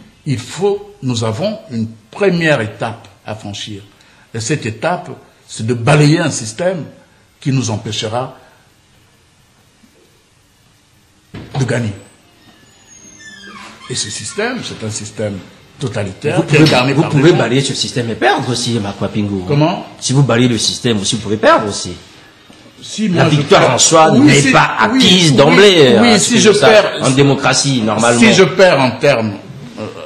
nous avons une première étape à franchir. Et cette étape, c'est de balayer un système qui nous empêchera de gagner. Et ce système, c'est un système totalitaire. Vous pouvez balayer ce système et perdre aussi, Marc Bapingou. Comment? Si vous balayez le système aussi, vous pouvez perdre aussi. Si la victoire en soi n'est pas acquise d'emblée. Oui, si je perds en démocratie, normalement. Si je perds en termes,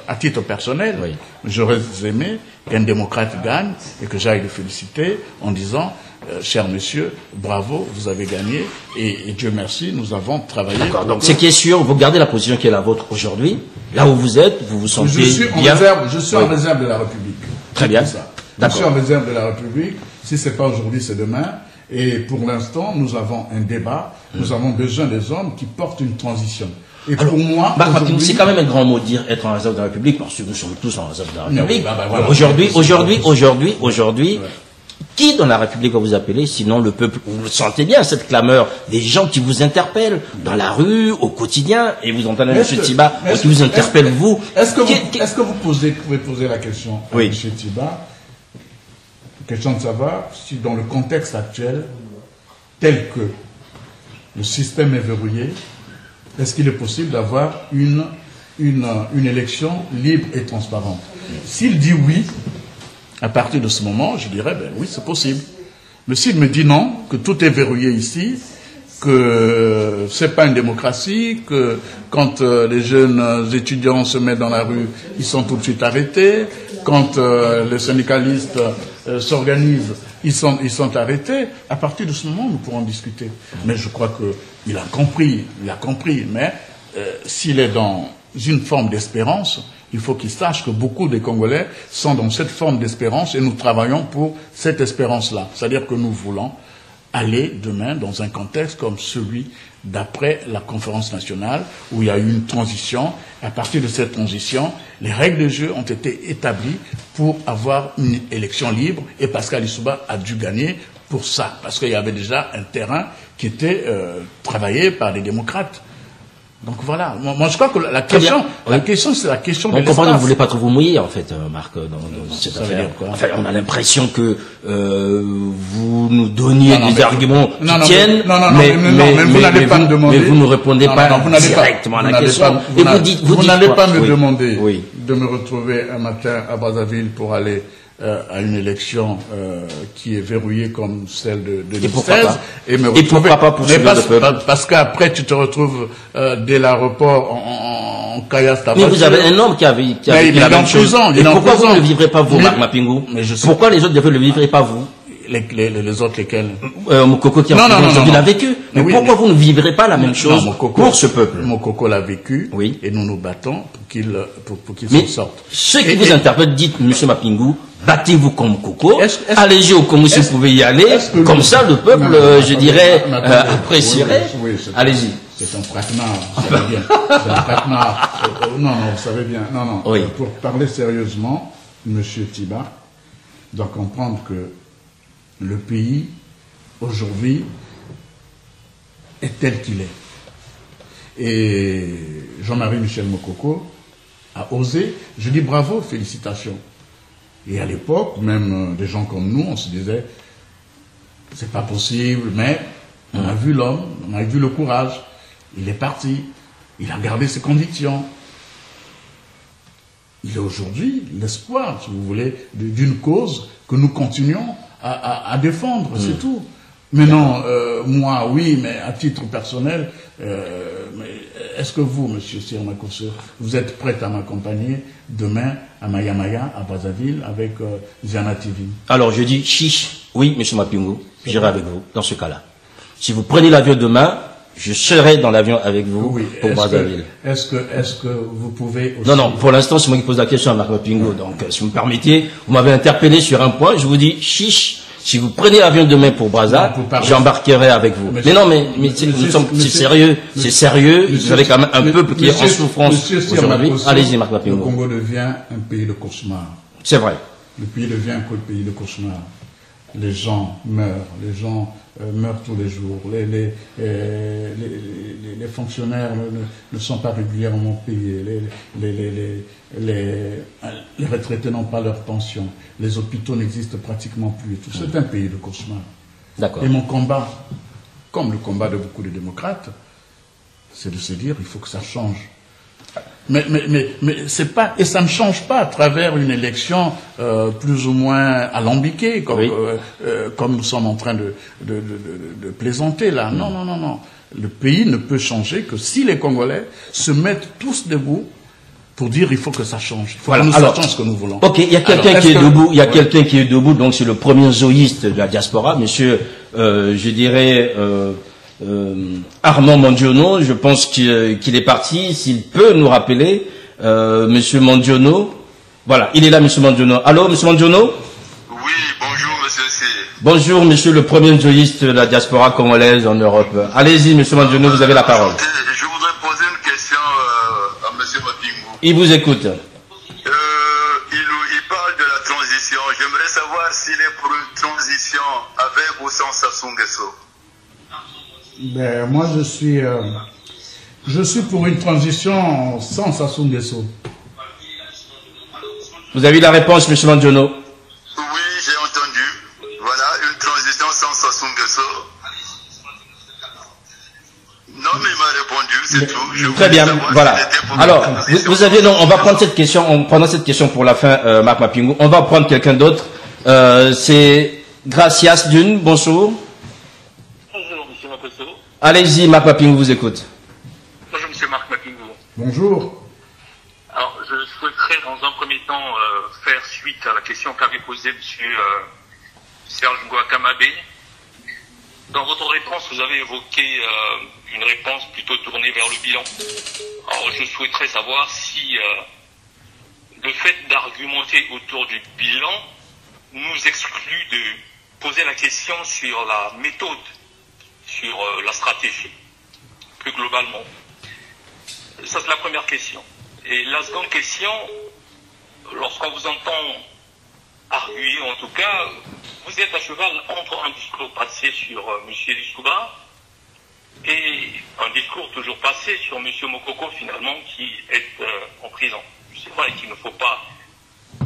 à titre personnel, j'aurais aimé qu'un démocrate gagne et que j'aille le féliciter en disant, cher monsieur, bravo, vous avez gagné et Dieu merci, nous avons travaillé. D'accord, donc ce qui est sûr, vous gardez la position qui est la vôtre aujourd'hui, là où vous êtes, vous vous sentez bien. Je suis en réserve de la République. Très bien. Je suis en réserve de la République, si ce n'est pas aujourd'hui, c'est demain. Et pour l'instant, nous avons un débat, nous avons besoin des hommes qui portent une transition. Et alors, pour moi, c'est quand même un grand mot de dire être en réserve de la République, parce que nous sommes tous en réserve de la République. Voilà. Aujourd'hui, qui dans la République va vous appeler, sinon le peuple? Vous le sentez bien, cette clameur, des gens qui vous interpellent dans la rue, au quotidien, et vous entendez M. Tiba qui vous interpelle, vous. Est-ce que vous pouvez poser la question à M. Tiba? Question de savoir si dans le contexte actuel, tel que le système est verrouillé, est-ce qu'il est possible d'avoir une élection libre et transparente? S'il dit oui, à partir de ce moment, je dirais, ben oui, c'est possible. Mais s'il me dit non, que tout est verrouillé ici, que c'est pas une démocratie, que quand les jeunes étudiants se mettent dans la rue, ils sont tout de suite arrêtés, quand les syndicalistes s'organisent, ils sont arrêtés, à partir de ce moment, nous pourrons discuter. Mais je crois qu'il a compris, mais s'il est dans une forme d'espérance, il faut qu'il sache que beaucoup des Congolais sont dans cette forme d'espérance et nous travaillons pour cette espérance-là. C'est-à-dire que nous voulons aller demain dans un contexte comme celui d'après la conférence nationale où il y a eu une transition. À partir de cette transition, les règles de jeu ont été établies pour avoir une élection libre et Pascal Lissouba a dû gagner pour ça, parce qu'il y avait déjà un terrain qui était travaillé par les démocrates. Donc voilà, moi je crois que la question c'est la question de l'espace. On comprend que vous ne voulez pas trop vous mouiller, en fait, Marc, dans cette Ça veut affaire. dire quoi? Enfin, on a l'impression que vous nous donniez des arguments qui tiennent, mais vous n'allez pas me demander. Mais vous ne répondez pas directement à la question. Et vous n'allez pas me demander de me retrouver un matin à Brazzaville pour aller à une élection qui est verrouillée comme celle de 2016 et pourquoi pas poursuivre le peuple, parce qu'après tu te retrouves dès l'aéroport en caillasse ta voiture. Mais vous avez un homme qui a vécu la même chose. Et pourquoi vous ne le vivrez pas vous, Marc Mapingu? Pourquoi les autres ne le vivraient pas vous? Les autres, lesquels? Mokoko qui il a vécu. Mais pourquoi vous ne vivrez pas la même chose pour ce peuple? Mokoko l'a vécu, oui. Et nous nous battons pour qu'il s'en sorte. Ceux qui vous interprètent, dites, Monsieur Mapingu, battez-vous comme Mokoko, allez-y au Congo si vous pouvez y aller, comme ça le peuple, je dirais, apprécierait. Allez-y. C'est un traquenard, vous savez bien. C'est un traquenard. Non, vous savez bien. Non. Oui. Pour parler sérieusement, Monsieur Tiba doit comprendre que le pays, aujourd'hui, est tel qu'il est. Et Jean-Marie Michel Mokoko a osé. Je dis bravo, félicitations. Et à l'époque, même des gens comme nous, on se disait, c'est pas possible, mais on a vu l'homme, on a vu le courage. Il est parti, il a gardé ses convictions. Il est aujourd'hui l'espoir, si vous voulez, d'une cause que nous continuons à défendre, c'est tout. Mais non, moi, oui, mais à titre personnel, mais est-ce que vous, Monsieur Sirmakosso, vous êtes prêt à m'accompagner demain à Mayamaya, à Brazzaville, avec Ziana TV? Alors, je dis chiche, oui, Monsieur Mapingu, j'irai avec vous, dans ce cas-là. Si vous prenez l'avion demain, je serai dans l'avion avec vous pour Brazzaville. Est-ce que vous pouvez aussi... Non, pour l'instant, c'est moi qui pose la question à Marc Mapingu. Donc, si vous me permettez, vous m'avez interpellé sur un point, je vous dis, chiche, si vous prenez l'avion demain pour Brazzaville, j'embarquerai avec vous. Mais non, mais c'est sérieux, c'est sérieux, vous avez quand même un peuple qui est en souffrance aujourd'hui. Allez-y, Marc Mapingu. Le Congo devient un pays de cauchemar. C'est vrai. Le pays devient un pays de cauchemar. Les gens meurent, meurent tous les jours. Les fonctionnaires ne sont pas régulièrement payés. Les retraités n'ont pas leur pension. Les hôpitaux n'existent pratiquement plus. Tout. C'est un pays de cauchemar. D'accord. Et mon combat, comme le combat de beaucoup de démocrates, c'est de se dire il faut que ça change. Mais c'est pas, et ça ne change pas à travers une élection plus ou moins alambiquée, comme nous sommes en train de plaisanter là. Non. Le pays ne peut changer que si les Congolais se mettent tous debout pour dire il faut que ça change. Il faut que nous sachions ce que nous voulons. Ok, il y a quelqu'un qui est debout. Il y a quelqu'un qui est debout. Donc c'est le premier zoïste de la diaspora, Monsieur, je dirais. Armand Mondiono, je pense qu'il est parti. S'il peut nous rappeler, Monsieur Mondiono. Voilà, il est là, Monsieur Mondiono. Allô, Monsieur Mondiono? Oui, bonjour, Monsieur C. Bonjour, Monsieur le premier journaliste de la diaspora congolaise en Europe. Allez-y, Monsieur Mondiono, vous avez la parole. Je voudrais poser une question à Monsieur Mapingu. Il vous écoute. Il parle de la transition. J'aimerais savoir s'il est pour une transition avec ou sans Sassou Nguesso. Ben, moi, je suis pour une transition sans Sassou Nguesso. Vous avez eu la réponse, Monsieur Mondiono? Oui, j'ai entendu. Voilà, une transition sans Sassou Nguesso. Non, mais il m'a répondu, c'est tout. Très bien, voilà. Alors, vous avez, non, on va prendre cette question, on prendra cette question pour la fin, Marc Mapingu. On va prendre quelqu'un d'autre. C'est Gracias Dune, bonjour. Allez-y, Marc Mapingu vous écoute. Bonjour, Monsieur Marc Mapingu. Bonjour. Alors, je souhaiterais dans un premier temps faire suite à la question qu'avait posée Monsieur Serge Ngouakamabé. Dans votre réponse, vous avez évoqué une réponse plutôt tournée vers le bilan. Alors, je souhaiterais savoir si le fait d'argumenter autour du bilan nous exclut de poser la question sur la méthode, sur la stratégie, plus globalement. Ça, c'est la première question. Et la seconde question, lorsqu'on vous entend arguer, en tout cas, vous êtes à cheval entre un discours passé sur M. Lissouba Et un discours toujours passé sur M. Mokoko, finalement, qui est en prison. C'est vrai qu'il ne faut pas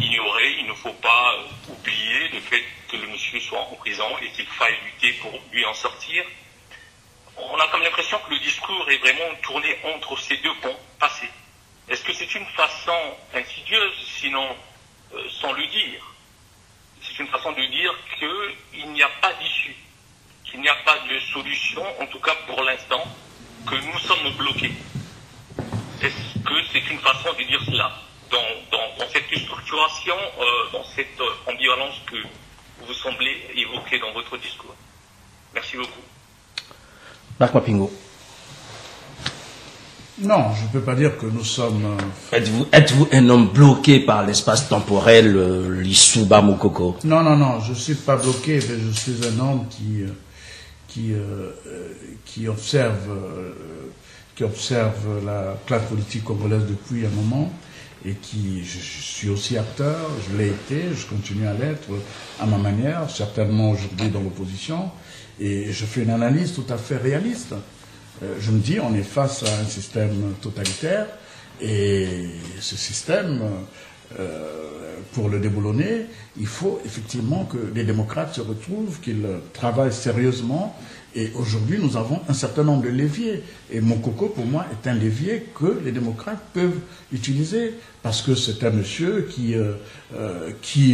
ignorer, il ne faut pas oublier le fait que le monsieur soit en prison et qu'il faille lutter pour lui en sortir. On a comme l'impression que le discours est vraiment tourné entre ces deux ponts passés. Est-ce que c'est une façon insidieuse, sinon sans le dire? C'est une façon de dire qu'il n'y a pas d'issue, qu'il n'y a pas de solution, en tout cas pour l'instant, que nous sommes bloqués. Est-ce que c'est une façon de dire cela dans cette structuration, dans cette ambivalence que vous semblez évoquer dans votre discours? Merci beaucoup. Marc Mapingo. Non, je ne peux pas dire que nous sommes... Êtes-vous un homme bloqué par l'espace temporel, l'Issouba Mokoko? Non, non, non, je ne suis pas bloqué, mais je suis un homme qui observe la classe politique congolaise depuis un moment et je suis aussi acteur, je l'ai été, je continue à l'être à ma manière, certainement aujourd'hui dans l'opposition, et je fais une analyse tout à fait réaliste. Je me dis, on est face à un système totalitaire et ce système, pour le déboulonner, il faut effectivement que les démocrates se retrouvent, qu'ils travaillent sérieusement. Et aujourd'hui, nous avons un certain nombre de leviers. Et Mokoko, pour moi, est un levier que les démocrates peuvent utiliser. Parce que c'est un monsieur qui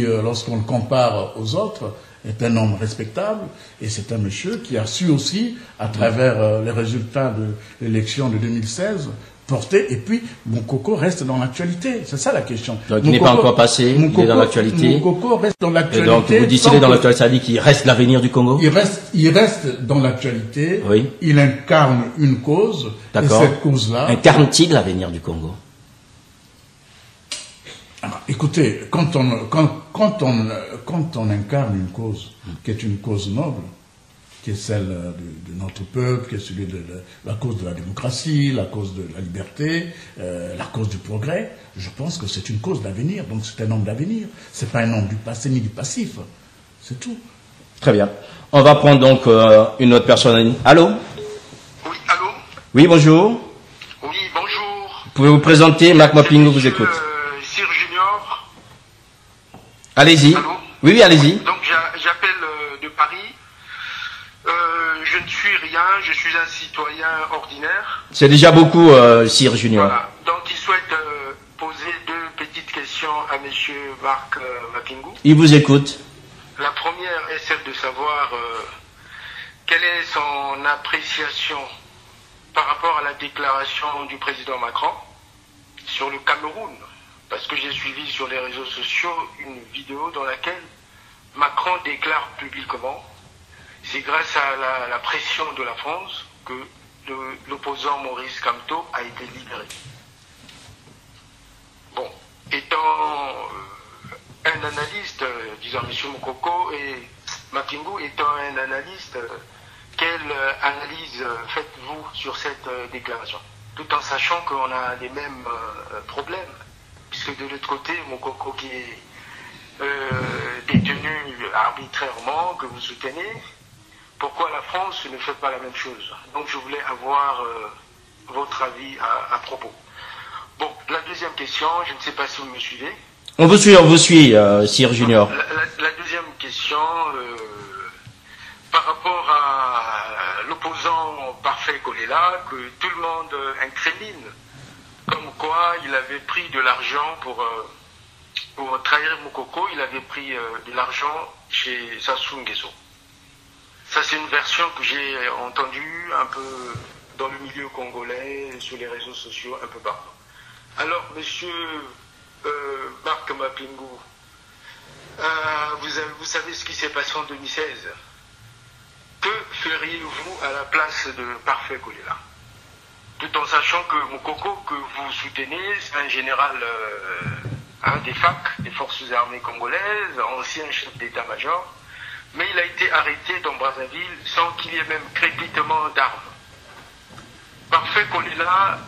lorsqu'on le compare aux autres, est un homme respectable. Et c'est un monsieur qui a su aussi, à travers les résultats de l'élection de 2016, porter. Et puis, Mokoko reste dans l'actualité. C'est ça la question. Donc, il n'est pas encore passé, il est dans l'actualité. Mokoko reste dans l'actualité. Et donc, vous dites qu'il est dans l'actualité, ça dit qu'il reste l'avenir du Congo? Il reste dans l'actualité. Oui. Il incarne une cause. D'accord. Et cette cause-là. Incarne-t-il l'avenir du Congo? Alors, écoutez, quand on incarne une cause, qui est une cause noble, qui est celle de notre peuple, qui est celui de la cause de la démocratie, la cause de la liberté, la cause du progrès, je pense que c'est une cause d'avenir. Donc c'est un homme d'avenir. C'est pas un homme du passé ni du passif. C'est tout. Très bien. On va prendre donc une autre personne. Allô? Oui, allô? Oui, bonjour. Oui, bonjour. Vous pouvez vous présenter, Marc Mapingo vous écoute. Sir Junior. Allez-y. Allô? Oui, oui, allez-y. Donc j'appelle de Paris. Je ne suis rien, je suis un citoyen ordinaire. C'est déjà beaucoup, Sir Junior. Voilà. Donc il souhaite poser deux petites questions à monsieur Marc Mapingo. Il vous écoute. La première est celle de savoir quelle est son appréciation par rapport à la déclaration du président Macron sur le Cameroun. Parce que j'ai suivi sur les réseaux sociaux une vidéo dans laquelle Macron déclare publiquement, c'est grâce à la pression de la France que l'opposant Maurice Kamto a été libéré. Bon, étant un analyste, disons M. Mokoko et Mapingo étant un analyste, quelle analyse faites-vous sur cette déclaration? Tout en sachant qu'on a les mêmes problèmes, puisque de l'autre côté, Mokoko qui est détenu arbitrairement, que vous soutenez, pourquoi la France ne fait pas la même chose? Donc je voulais avoir votre avis à propos. Bon, la deuxième question, je ne sais pas si vous me suivez. On vous suit, Sir Junior. La deuxième question, par rapport à l'opposant parfait Kolela, que tout le monde incrimine, comme quoi il avait pris de l'argent pour trahir Mokoko, il avait pris de l'argent chez Sassou Nguesso. Ça, c'est une version que j'ai entendue un peu dans le milieu congolais, sur les réseaux sociaux, un peu partout. Alors, monsieur Marc Mapingo, vous savez ce qui s'est passé en 2016. Que feriez-vous à la place de Parfait Kolela? Tout en sachant que Mokoko, que vous soutenez, c'est un général des FAC, des Forces armées congolaises, ancien chef d'état-major, mais il a été arrêté dans Brazzaville sans qu'il y ait même crépitement d'armes. Parfait Kolela,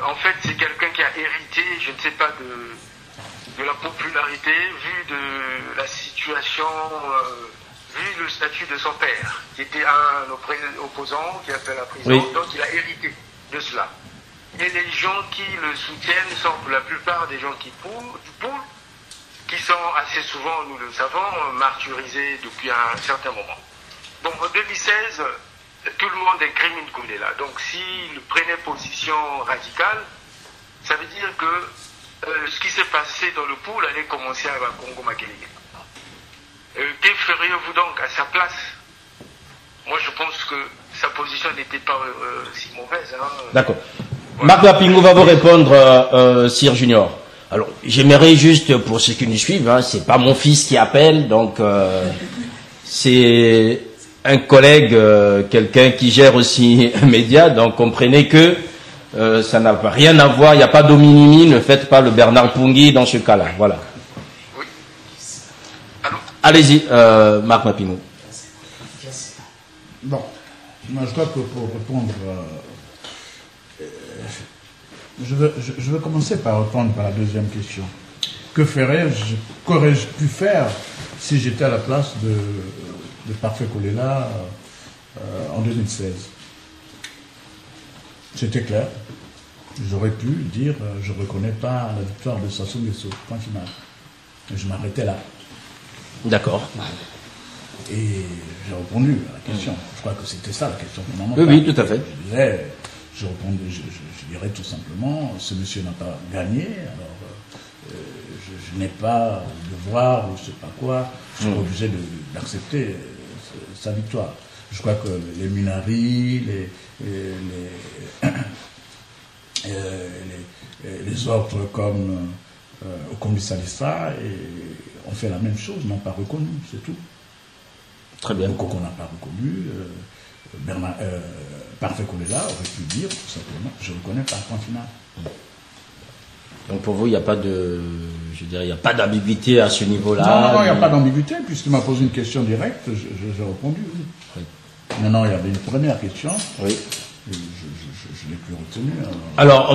en fait, c'est quelqu'un qui a hérité, je ne sais pas, de la popularité, vu de la situation vu le statut de son père, qui était un opposant, qui a fait la prison, Oui. donc il a hérité de cela. Et les gens qui le soutiennent sont pour la plupart des gens qui poulent, qui sont assez souvent, nous le savons, martyrisés depuis un certain moment. Donc en 2016, tout le monde incrimine Koulela. Donc s'il prenait position radicale, ça veut dire que ce qui s'est passé dans le pool allait commencer à Congo Makelele. Que feriez-vous donc à sa place? Moi je pense que sa position n'était pas si mauvaise. Hein. D'accord. Voilà. Marc Mapingo va vous répondre, Sir Junior. Alors, j'aimerais juste, pour ceux qui nous suivent, hein, c'est pas mon fils qui appelle, donc c'est un collègue, quelqu'un qui gère aussi un média, donc comprenez que ça n'a rien à voir, il n'y a pas d'hominimi, ne faites pas le Bernard Pungui dans ce cas-là, voilà. Oui. Allô? Allez-y, Marc Mapingo. Bon, moi je crois que pour répondre, je vais commencer par répondre par la deuxième question. Que ferais-je, qu'aurais-je pu faire si j'étais à la place de Parfait Kolela en 2016? C'était clair. J'aurais pu dire, je ne reconnais pas la victoire de Sassou Nguesso, point final. Et je m'arrêtais là. D'accord. Et j'ai répondu à la question. Je crois que c'était ça la question fondamentale. Oui, oui, tout à fait. Je répondais, je dirais tout simplement, ce monsieur n'a pas gagné, alors je n'ai pas le devoir ou je ne sais pas quoi, je suis obligé d'accepter sa victoire. Je crois que les Minari, les autres comme Okombi Salissa ont fait la même chose, n'ont pas reconnu, c'est tout. Très bien. Beaucoup qu'on n'a pas reconnu. Parfait Kolela aurait pu dire tout simplement, je ne reconnais pas, point final. Donc pour vous, il n'y a pas de, je dirais, il n'y a pas d'ambiguïté à ce niveau-là. Non, il n'y a pas d'ambiguïté, puisqu'il m'a posé une question directe, j'ai répondu. Oui. Oui. Maintenant, il y avait une première question. Oui. Je l'ai plus retenue. Alors,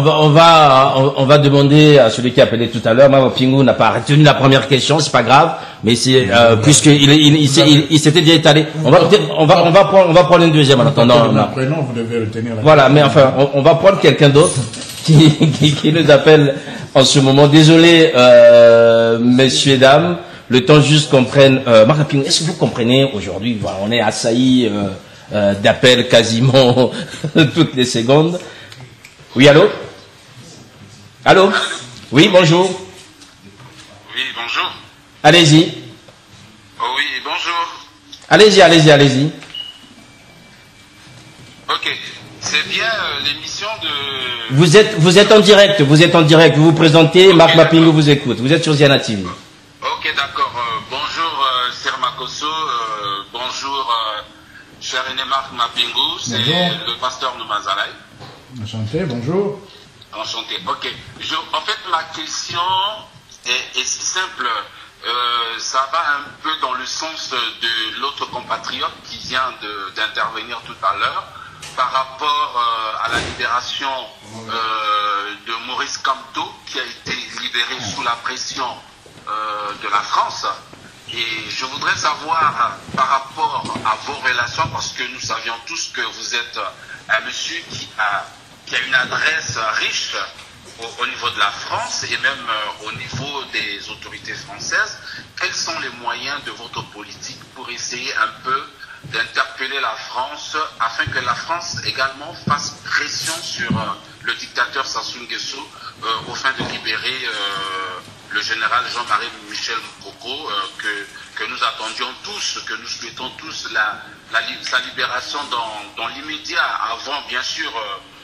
on va demander à celui qui a appelé tout à l'heure. Marc Mapingo n'a pas retenu la première question, c'est pas grave, mais c'est puisqu'il s'était déjà étalé. On va prendre une deuxième en attendant. Prénom, vous devez retenir la Voilà, mais enfin, on va prendre quelqu'un d'autre qui nous appelle en ce moment. Désolé, messieurs, dames, le temps juste qu'on prenne. Marc Mapingo, est-ce que vous comprenez aujourd'hui, voilà, on est assailli d'appels quasiment toutes les secondes. Oui, allô? Allô? Oui, bonjour. Oui, bonjour. Allez-y. Oh oui, bonjour. Allez-y. Ok, c'est bien l'émission de... Vous êtes en direct, vous vous présentez, Marc Mapingo vous écoute, vous êtes sur Ziana TV. Ok, d'accord. Bonjour, Sir Makosso. Bonjour, cher René Marc Mapingo. C'est le pasteur Noumazalaï. Enchanté, bonjour. Enchanté. Ok. En fait, ma question est si simple. Ça va un peu dans le sens de l'autre compatriote qui vient d'intervenir tout à l'heure par rapport à la libération de Maurice Kamto qui a été libéré sous la pression de la France. Et je voudrais savoir par rapport à vos relations, parce que nous savions tous que vous êtes un monsieur qui a une adresse riche au niveau de la France et même au niveau des autorités françaises. Quels sont les moyens de votre politique pour essayer un peu d'interpeller la France afin que la France également fasse pression sur le dictateur Sassou Nguesso au fin de libérer le général Jean-Marie Michel Mokoko que nous attendions tous, que nous souhaitons tous sa libération dans l'immédiat, avant bien sûr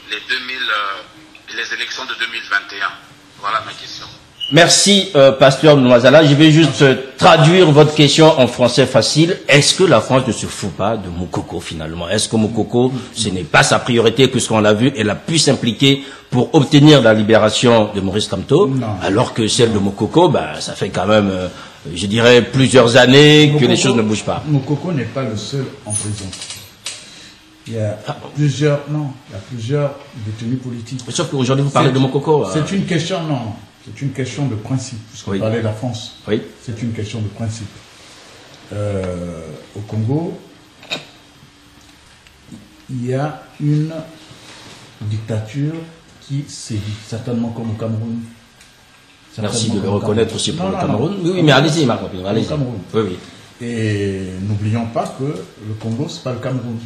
les élections de 2021. Voilà ma question. Merci, pasteur Noazala. Je vais juste traduire votre question en français facile. Est-ce que la France ne se fout pas de Mokoko finalement? Est-ce que Mokoko, ce n'est pas sa priorité, que ce qu'on l'a vu, elle a pu s'impliquer pour obtenir la libération de Maurice Kamto, alors que celle de Mokoko, ça fait quand même, je dirais, plusieurs années que les choses ne bougent pas. Mokoko n'est pas le seul en prison. Il y a plusieurs détenus politiques. Sauf qu'aujourd'hui, vous parlez de Mokoko. C'est une question, non. C'est une question de principe, puisqu'on parlait de la France. Oui. C'est une question de principe. au Congo, il y a une dictature qui sévit, certainement comme au Cameroun. Merci de le reconnaître aussi pour le Cameroun. Oui, mais allez-y, Marc Papillon, allez-y. Oui, oui. Et n'oublions pas que le Congo, ce n'est pas le Cameroun.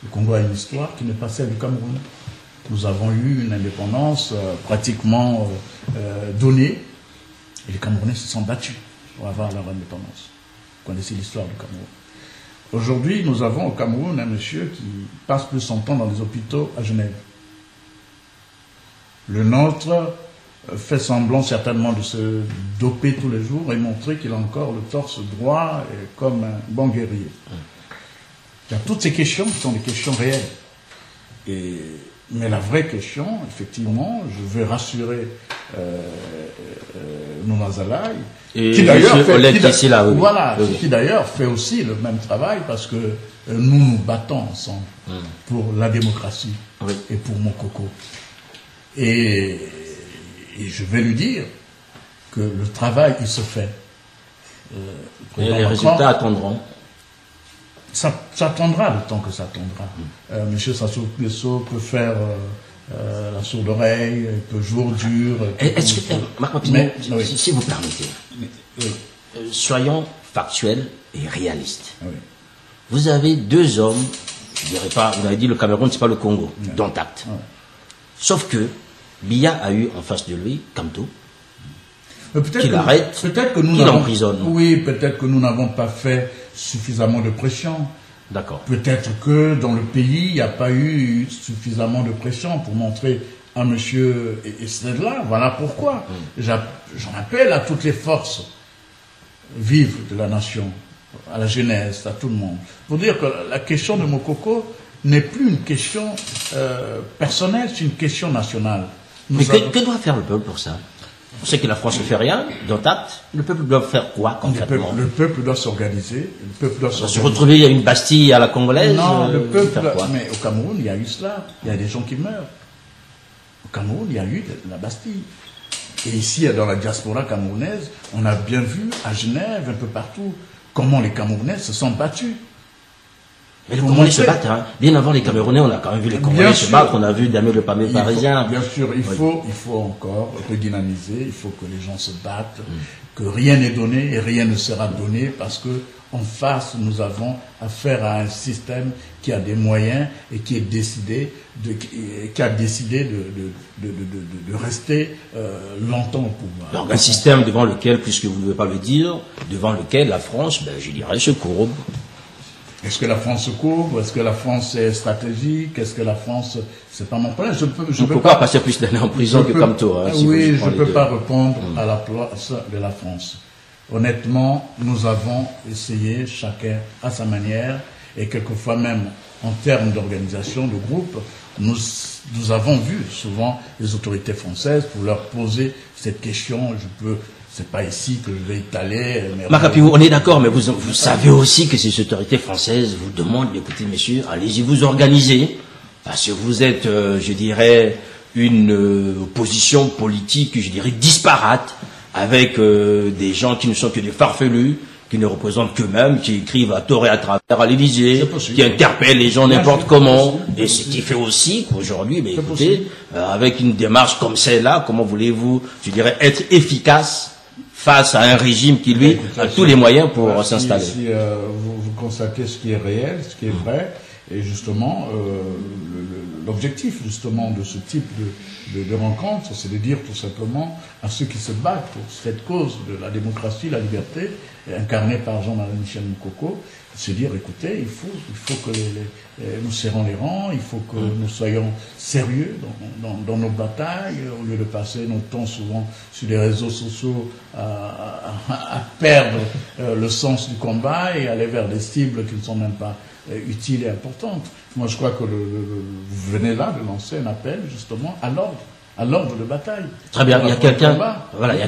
Le Congo a une histoire qui n'est pas celle du Cameroun. Nous avons eu une indépendance pratiquement donnée, et les Camerounais se sont battus pour avoir leur indépendance. Vous connaissez l'histoire du Cameroun. Aujourd'hui, nous avons au Cameroun un monsieur qui passe plus son temps dans les hôpitaux à Genève. Le nôtre fait semblant certainement de se doper tous les jours et montrer qu'il a encore le torse droit et comme un bon guerrier. Il y a toutes ces questions qui sont des questions réelles. Mais la vraie question, effectivement, je veux rassurer Noumazalaï, qui d'ailleurs fait aussi le même travail parce que nous nous battons ensemble pour la démocratie et pour mon coco. Et je vais lui dire que le travail, il se fait. Et les résultats attendront. Ça attendra le temps que ça attendra. Monsieur Sassou Nguesso peut faire la sourde oreille, il peut jouer au dur. Est-ce que, Marc Papillon, si vous permettez, soyons factuels et réalistes. Oui. Vous avez deux hommes, je dirais pas, vous avez dit le Cameroun, c'est pas le Congo, dont acte. Oui. Sauf que Biya a eu en face de lui Kamto, qu'il arrête, qu'il emprisonne. Oui, peut-être que nous n'avons pas fait suffisamment de pression. D'accord. Peut-être que dans le pays, il n'y a pas eu suffisamment de pression pour montrer à monsieur, et c'est là, voilà pourquoi. J'en appelle à toutes les forces vives de la nation, à la jeunesse, à tout le monde, pour dire que la question de Mokoko n'est plus une question personnelle, c'est une question nationale. Mais que doit faire le peuple pour ça? On sait que la France ne fait rien, dont acte. Le peuple doit faire quoi concrètement? Le peuple doit s'organiser. Le peuple doit se retrouver à une Bastille à la congolaise. Non, le peuple. Mais au Cameroun, il y a eu cela. Il y a des gens qui meurent. Au Cameroun, il y a eu la Bastille. Et ici, dans la diaspora camerounaise, on a bien vu à Genève, un peu partout, comment les Camerounais se sont battus. Mais les Congolais se battent, hein. Bien avant les Camerounais, on a quand même vu les Congolais se battre, on a vu Damien Le Pamé parisien. Bien sûr, il faut encore redynamiser, il faut que les gens se battent, que rien n'est donné et rien ne sera donné parce que en face, nous avons affaire à un système qui a des moyens et qui a décidé de rester longtemps au pouvoir. Donc un système devant lequel, puisque vous ne voulez pas le dire, devant lequel la France, je dirais, se courbe. Est-ce que la France se couvre? Est-ce que la France est stratégique? Est-ce que la France... C'est pas mon problème. Pourquoi passer plus d'années en prison que comme toi oui, je ne peux pas répondre à la place de la France. Honnêtement, nous avons essayé, chacun à sa manière, et quelquefois même en termes d'organisation, de groupe, nous avons vu souvent les autorités françaises pour leur poser cette question. C'est pas ici que je vais étaler. Macapivou, on est d'accord, mais vous savez aussi que ces autorités françaises vous demandent, écoutez, messieurs, allez-y vous organiser, parce que vous êtes, je dirais, une opposition politique, je dirais, disparate, avec des gens qui ne sont que des farfelus, qui ne représentent qu'eux-mêmes, qui écrivent à tort et à travers à l'Élysée, qui interpellent les gens n'importe comment, et ce qui fait aussi qu'aujourd'hui, écoutez, avec une démarche comme celle-là, comment voulez-vous, je dirais, être efficace face à un régime qui, lui, a tous les moyens pour s'installer. Si vous constatez ce qui est réel, ce qui est vrai, et justement, l'objectif justement de ce type de rencontre, c'est de dire tout simplement à ceux qui se battent pour cette cause de la démocratie, la liberté, incarnée par Jean-Marie Michel Mokoko, se dire, écoutez, il faut que nous serrons les rangs, il faut que nous soyons sérieux dans nos batailles, au lieu de passer notre temps souvent sur les réseaux sociaux à perdre le sens du combat et aller vers des cibles qui ne sont même pas utiles et importantes. Moi, je crois que vous venez là de lancer un appel, justement, à l'ordre de bataille. Très bien, il y a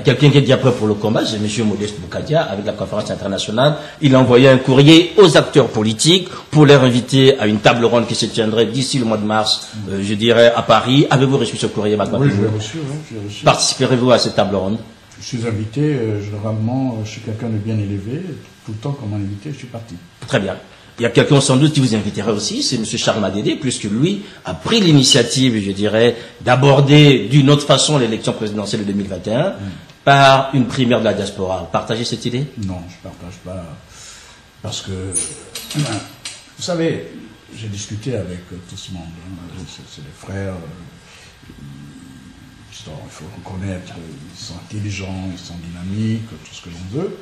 quelqu'un qui est déjà prêt pour le combat, c'est M. Modeste Boukadia, avec la conférence internationale. Il a envoyé un courrier aux acteurs politiques pour les inviter à une table ronde qui se tiendrait d'ici le mois de mars, je dirais, à Paris. Avez-vous reçu ce courrier, Mac Papillon? Oui, je l'ai reçu, oui. Participerez-vous à cette table ronde? Je suis invité, généralement, je suis quelqu'un de bien élevé, tout le temps qu'on m'a invité, je suis parti. Très bien. Il y a quelqu'un sans doute qui vous inviterait aussi, c'est M. Charles Dédé, puisque lui a pris l'initiative, je dirais, d'aborder d'une autre façon l'élection présidentielle de 2021 par une primaire de la diaspora. Vous partagez cette idée? Non, je ne partage pas. Parce que, vous savez, j'ai discuté avec tout ce monde. Hein, c'est des frères. Il faut reconnaître, ils sont intelligents, ils sont dynamiques, tout ce que l'on veut.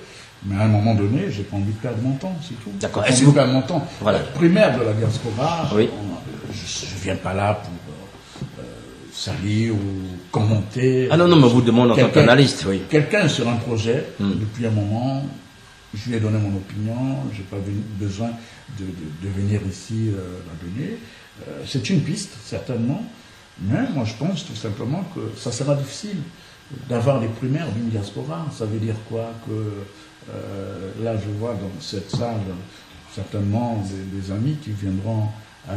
Mais à un moment donné, j'ai pas envie de perdre mon temps, c'est tout. D'accord. Est-ce que vous perdez mon temps? Voilà. Primaire de la diaspora, oui. Je ne viens pas là pour salir ou commenter. Ah non, non, mais vous demandez en tant qu'analyste, oui. Quelqu'un sur un projet, depuis un moment, je lui ai donné mon opinion, je n'ai pas besoin de venir ici la donner. C'est une piste, certainement, mais moi je pense tout simplement que ça sera difficile d'avoir des primaires d'une diaspora. Ça veut dire quoi? Que là, je vois dans cette salle certainement des amis qui viendront à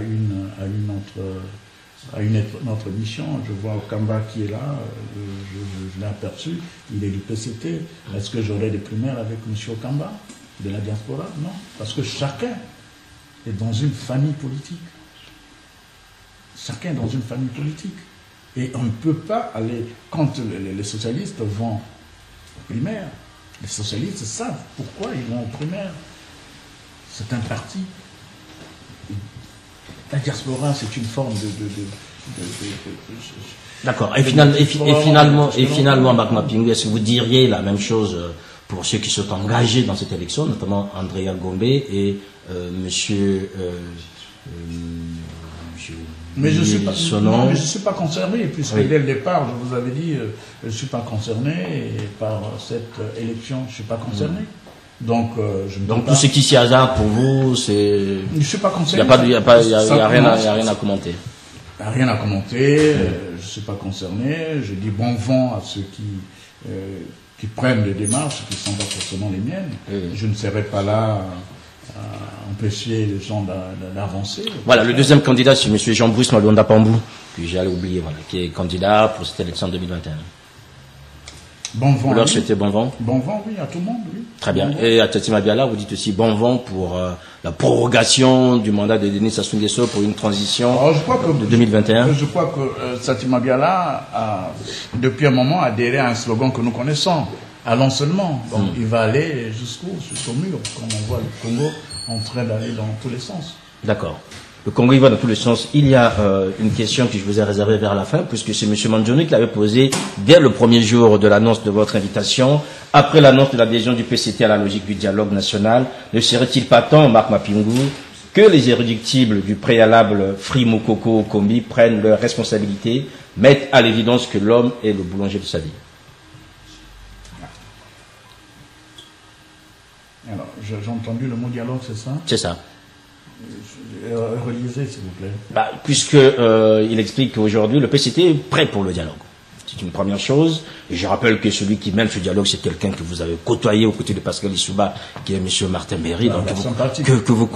notre mission. Je vois Okamba qui est là, je l'ai aperçu, il est du PCT. Est-ce que j'aurai des primaires avec M. Okamba de la diaspora? Non, parce que chacun est dans une famille politique. Chacun est dans une famille politique. Et on ne peut pas aller, quand les socialistes vont aux primaires, les socialistes savent pourquoi ils vont aux primaires. C'est un parti. La diaspora, c'est une forme D'accord. Et finalement, Marc Mapingu, est-ce que vous diriez la même chose pour ceux qui sont engagés dans cette élection, notamment Andrea Gombe et monsieur mais je ne suis pas concerné, puisque dès le départ, je vous avais dit, je ne suis pas concerné par cette élection, je ne suis pas concerné. Donc, tout ce qui s'y hasard pour vous, c'est... Je ne suis pas concerné. Il n'y a rien à commenter. Il n'y a rien à commenter, je ne suis pas concerné. Je dis bon vent à ceux qui prennent des démarches, qui ne sont pas forcément les miennes. Je ne serai pas là à empêcher les gens d'avancer. Voilà, le deuxième candidat, c'est M. Jean-Bruce Malonda Pambou, que j'allais oublier, voilà, qui est candidat pour cette élection 2021. Bon vent. Vous leur souhaitez bon vent? Bon vent, oui, à tout le monde, oui. Très bien. Et à Tatima Biala, vous dites aussi bon vent pour la prorogation du mandat de Denis Sassou Nguesso pour une transition de 2021. Je crois que Tatima Biala a, depuis un moment, adhéré à un slogan que nous connaissons. Allons seulement. Donc, il va aller jusqu'au mur, comme on voit le Congo en train d'aller dans tous les sens. D'accord. Le Congo, il va dans tous les sens. Il y a une question que je vous ai réservée vers la fin, puisque c'est M. Manjouni qui l'avait posée dès le premier jour de l'annonce de votre invitation. Après l'annonce de l'adhésion du PCT à la logique du dialogue national, ne serait-il pas temps, Marc Mapingu, que les irréductibles du préalable Free Mokoko Kombi prennent leurs responsabilités, mettent à l'évidence que l'homme est le boulanger de sa vie? Alors, j'ai entendu le mot dialogue, c'est ça? C'est ça. Relisez, s'il vous plaît. Puisque il explique qu'aujourd'hui, le PCT est prêt pour le dialogue. C'est une première chose. Et je rappelle que celui qui mène ce dialogue, c'est quelqu'un que vous avez côtoyé aux côtés de Pascal Issouba, qui est M. Martin Berry, que vous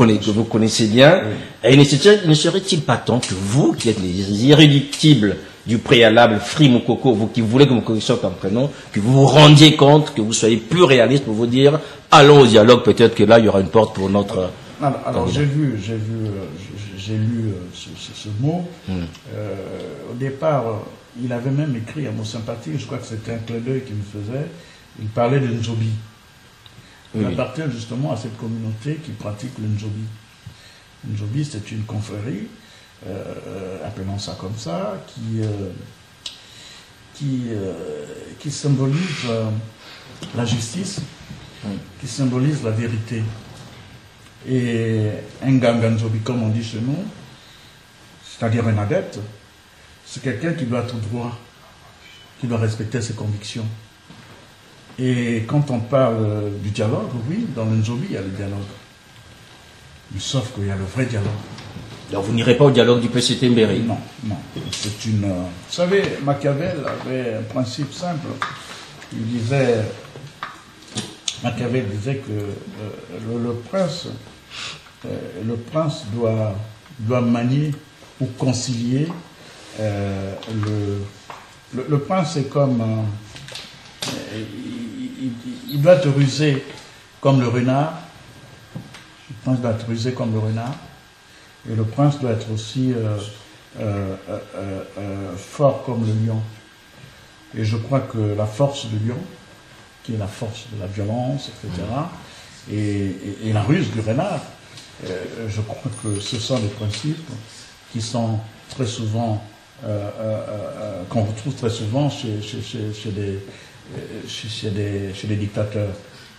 connaissez bien. Oui. Et ne serait-il pas temps que vous, qui êtes les irréductibles du préalable Free Mokoko, vous qui voulez que Mokoko soit comme prénom, que vous vous rendiez compte, que vous soyez plus réaliste pour vous dire, allons au dialogue, peut-être que là, il y aura une porte pour notre... Alors j'ai lu ce mot. Au départ, il avait même écrit un mot sympathique, je crois que c'était un clin d'œil qu'il me faisait. Il parlait de Nzobi. Il appartient justement à cette communauté qui pratique le Nzobi. Nzobi, c'est une confrérie, appelons ça comme ça, qui symbolise la justice, qui symbolise la vérité. Et un Nganganzobi, comme on dit chez nous, c'est-à-dire un adepte, c'est quelqu'un qui doit être droit, qui doit respecter ses convictions. Et quand on parle du dialogue, oui, dans le Nzobi, il y a le dialogue. Mais sauf qu'il y a le vrai dialogue. Alors vous n'irez pas au dialogue du PCT Mbéry? Non, non. C'est une... Vous savez, Machiavel avait un principe simple. Machiavel disait que le prince doit manier ou concilier. Le prince est comme... il doit te ruser comme le renard. Le prince doit être rusé comme le renard. Et le prince doit être aussi fort comme le lion. Et je crois que la force du lion, qui est la force de la violence, etc., et la ruse du renard, je crois que ce sont des principes qui sont très souvent, qu'on retrouve très souvent chez les dictateurs.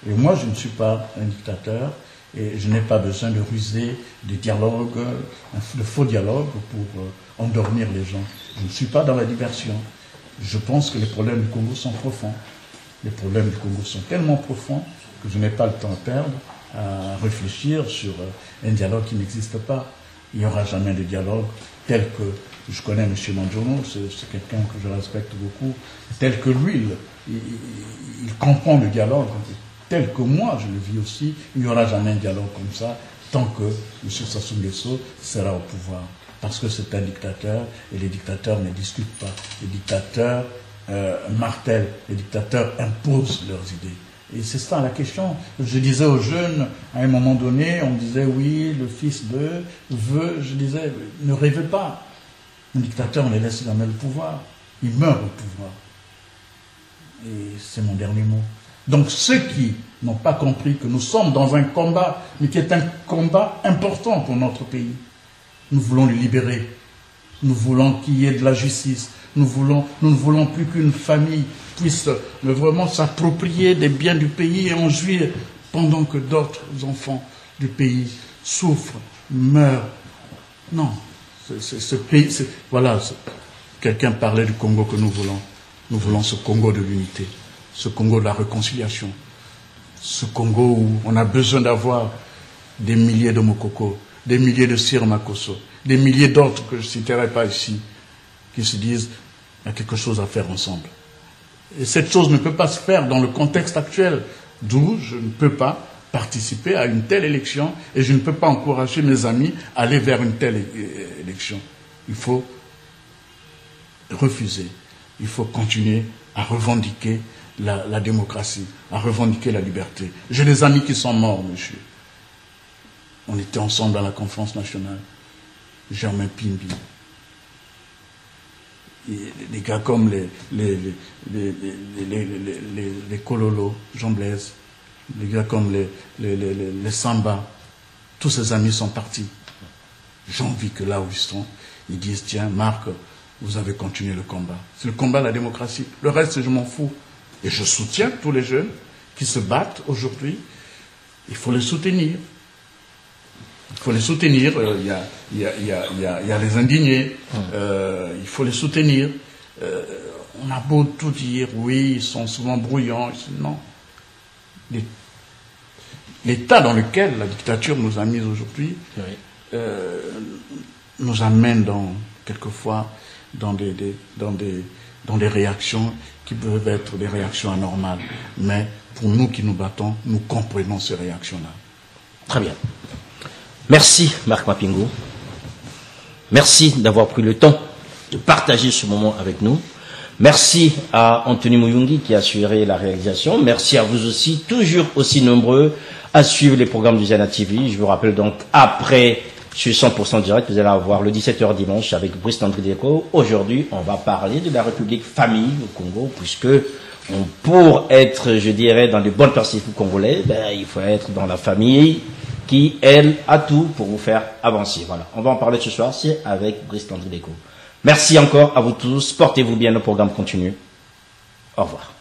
Et moi, je ne suis pas un dictateur, et je n'ai pas besoin de ruser des dialogues, de faux dialogues pour endormir les gens. Je ne suis pas dans la diversion. Je pense que les problèmes du Congo sont profonds. Les problèmes du Congo sont tellement profonds que je n'ai pas le temps à perdre à réfléchir sur un dialogue qui n'existe pas. Il n'y aura jamais de dialogue tel que je connais M. Manjono, c'est quelqu'un que je respecte beaucoup, tel que lui, il comprend le dialogue, tel que moi je le vis aussi. Il n'y aura jamais un dialogue comme ça tant que M. Sassou Nguesso sera au pouvoir. Parce que c'est un dictateur, et les dictateurs ne discutent pas. Les dictateurs martèlent, les dictateurs imposent leurs idées. Et c'est ça la question. Je disais aux jeunes, à un moment donné, on me disait, oui, le fils de veut, je disais, ne rêvez pas. Un dictateur, on les laisse jamais le pouvoir. Il meurt au pouvoir. Et c'est mon dernier mot. Donc ceux qui n'ont pas compris que nous sommes dans un combat, mais qui est un combat important pour notre pays, nous voulons le libérer. Nous voulons qu'il y ait de la justice. Nous ne voulons plus qu'une famille puisse vraiment s'approprier des biens du pays et en jouir pendant que d'autres enfants du pays souffrent, meurent. Non, ce pays, voilà, quelqu'un parlait du Congo que nous voulons. Nous voulons ce Congo de l'unité, ce Congo de la réconciliation, ce Congo où on a besoin d'avoir des milliers de Mokoko, des milliers de Sir Makosso, des milliers d'autres que je ne citerai pas ici, qui se disent il y a quelque chose à faire ensemble. Et cette chose ne peut pas se faire dans le contexte actuel, d'où je ne peux pas participer à une telle élection et je ne peux pas encourager mes amis à aller vers une telle élection. Il faut refuser, il faut continuer à revendiquer la démocratie, à revendiquer la liberté. J'ai des amis qui sont morts, monsieur. On était ensemble dans la conférence nationale. Germain Pimbi. Des gars comme les Kololo, Jean Blaise, des gars comme les Samba, tous ces amis sont partis. J'ai envie que là où ils sont, ils disent, tiens, Marc, vous avez continué le combat. C'est le combat de la démocratie. Le reste, je m'en fous. Et je soutiens tous les jeunes qui se battent aujourd'hui. Il faut les soutenir. Il faut les soutenir. Il y a les indignés. Il faut les soutenir. On a beau tout dire, oui, ils sont souvent brouillants. Non. L'état dans lequel la dictature nous a mis aujourd'hui nous amène quelquefois dans des réactions qui peuvent être des réactions anormales. Mais pour nous qui nous battons, nous comprenons ces réactions-là. Très bien. Merci Marc Mapingo. Merci d'avoir pris le temps de partager ce moment avec nous. Merci à Anthony Mouyungi qui a assuré la réalisation. Merci à vous aussi, toujours aussi nombreux à suivre les programmes du Ziana TV. Je vous rappelle donc, après sur 100% direct, vous allez avoir le 17h dimanche avec Brice Tandrideko. Aujourd'hui, on va parler de la République famille au Congo, puisque pour être, je dirais, dans les bonnes perspectives congolais, il faut être dans la famille qui, elle, a tout pour vous faire avancer. Voilà. On va en parler ce soir, c'est avec Brice Tandrideko. Merci encore à vous tous. Portez-vous bien, le programme continue. Au revoir.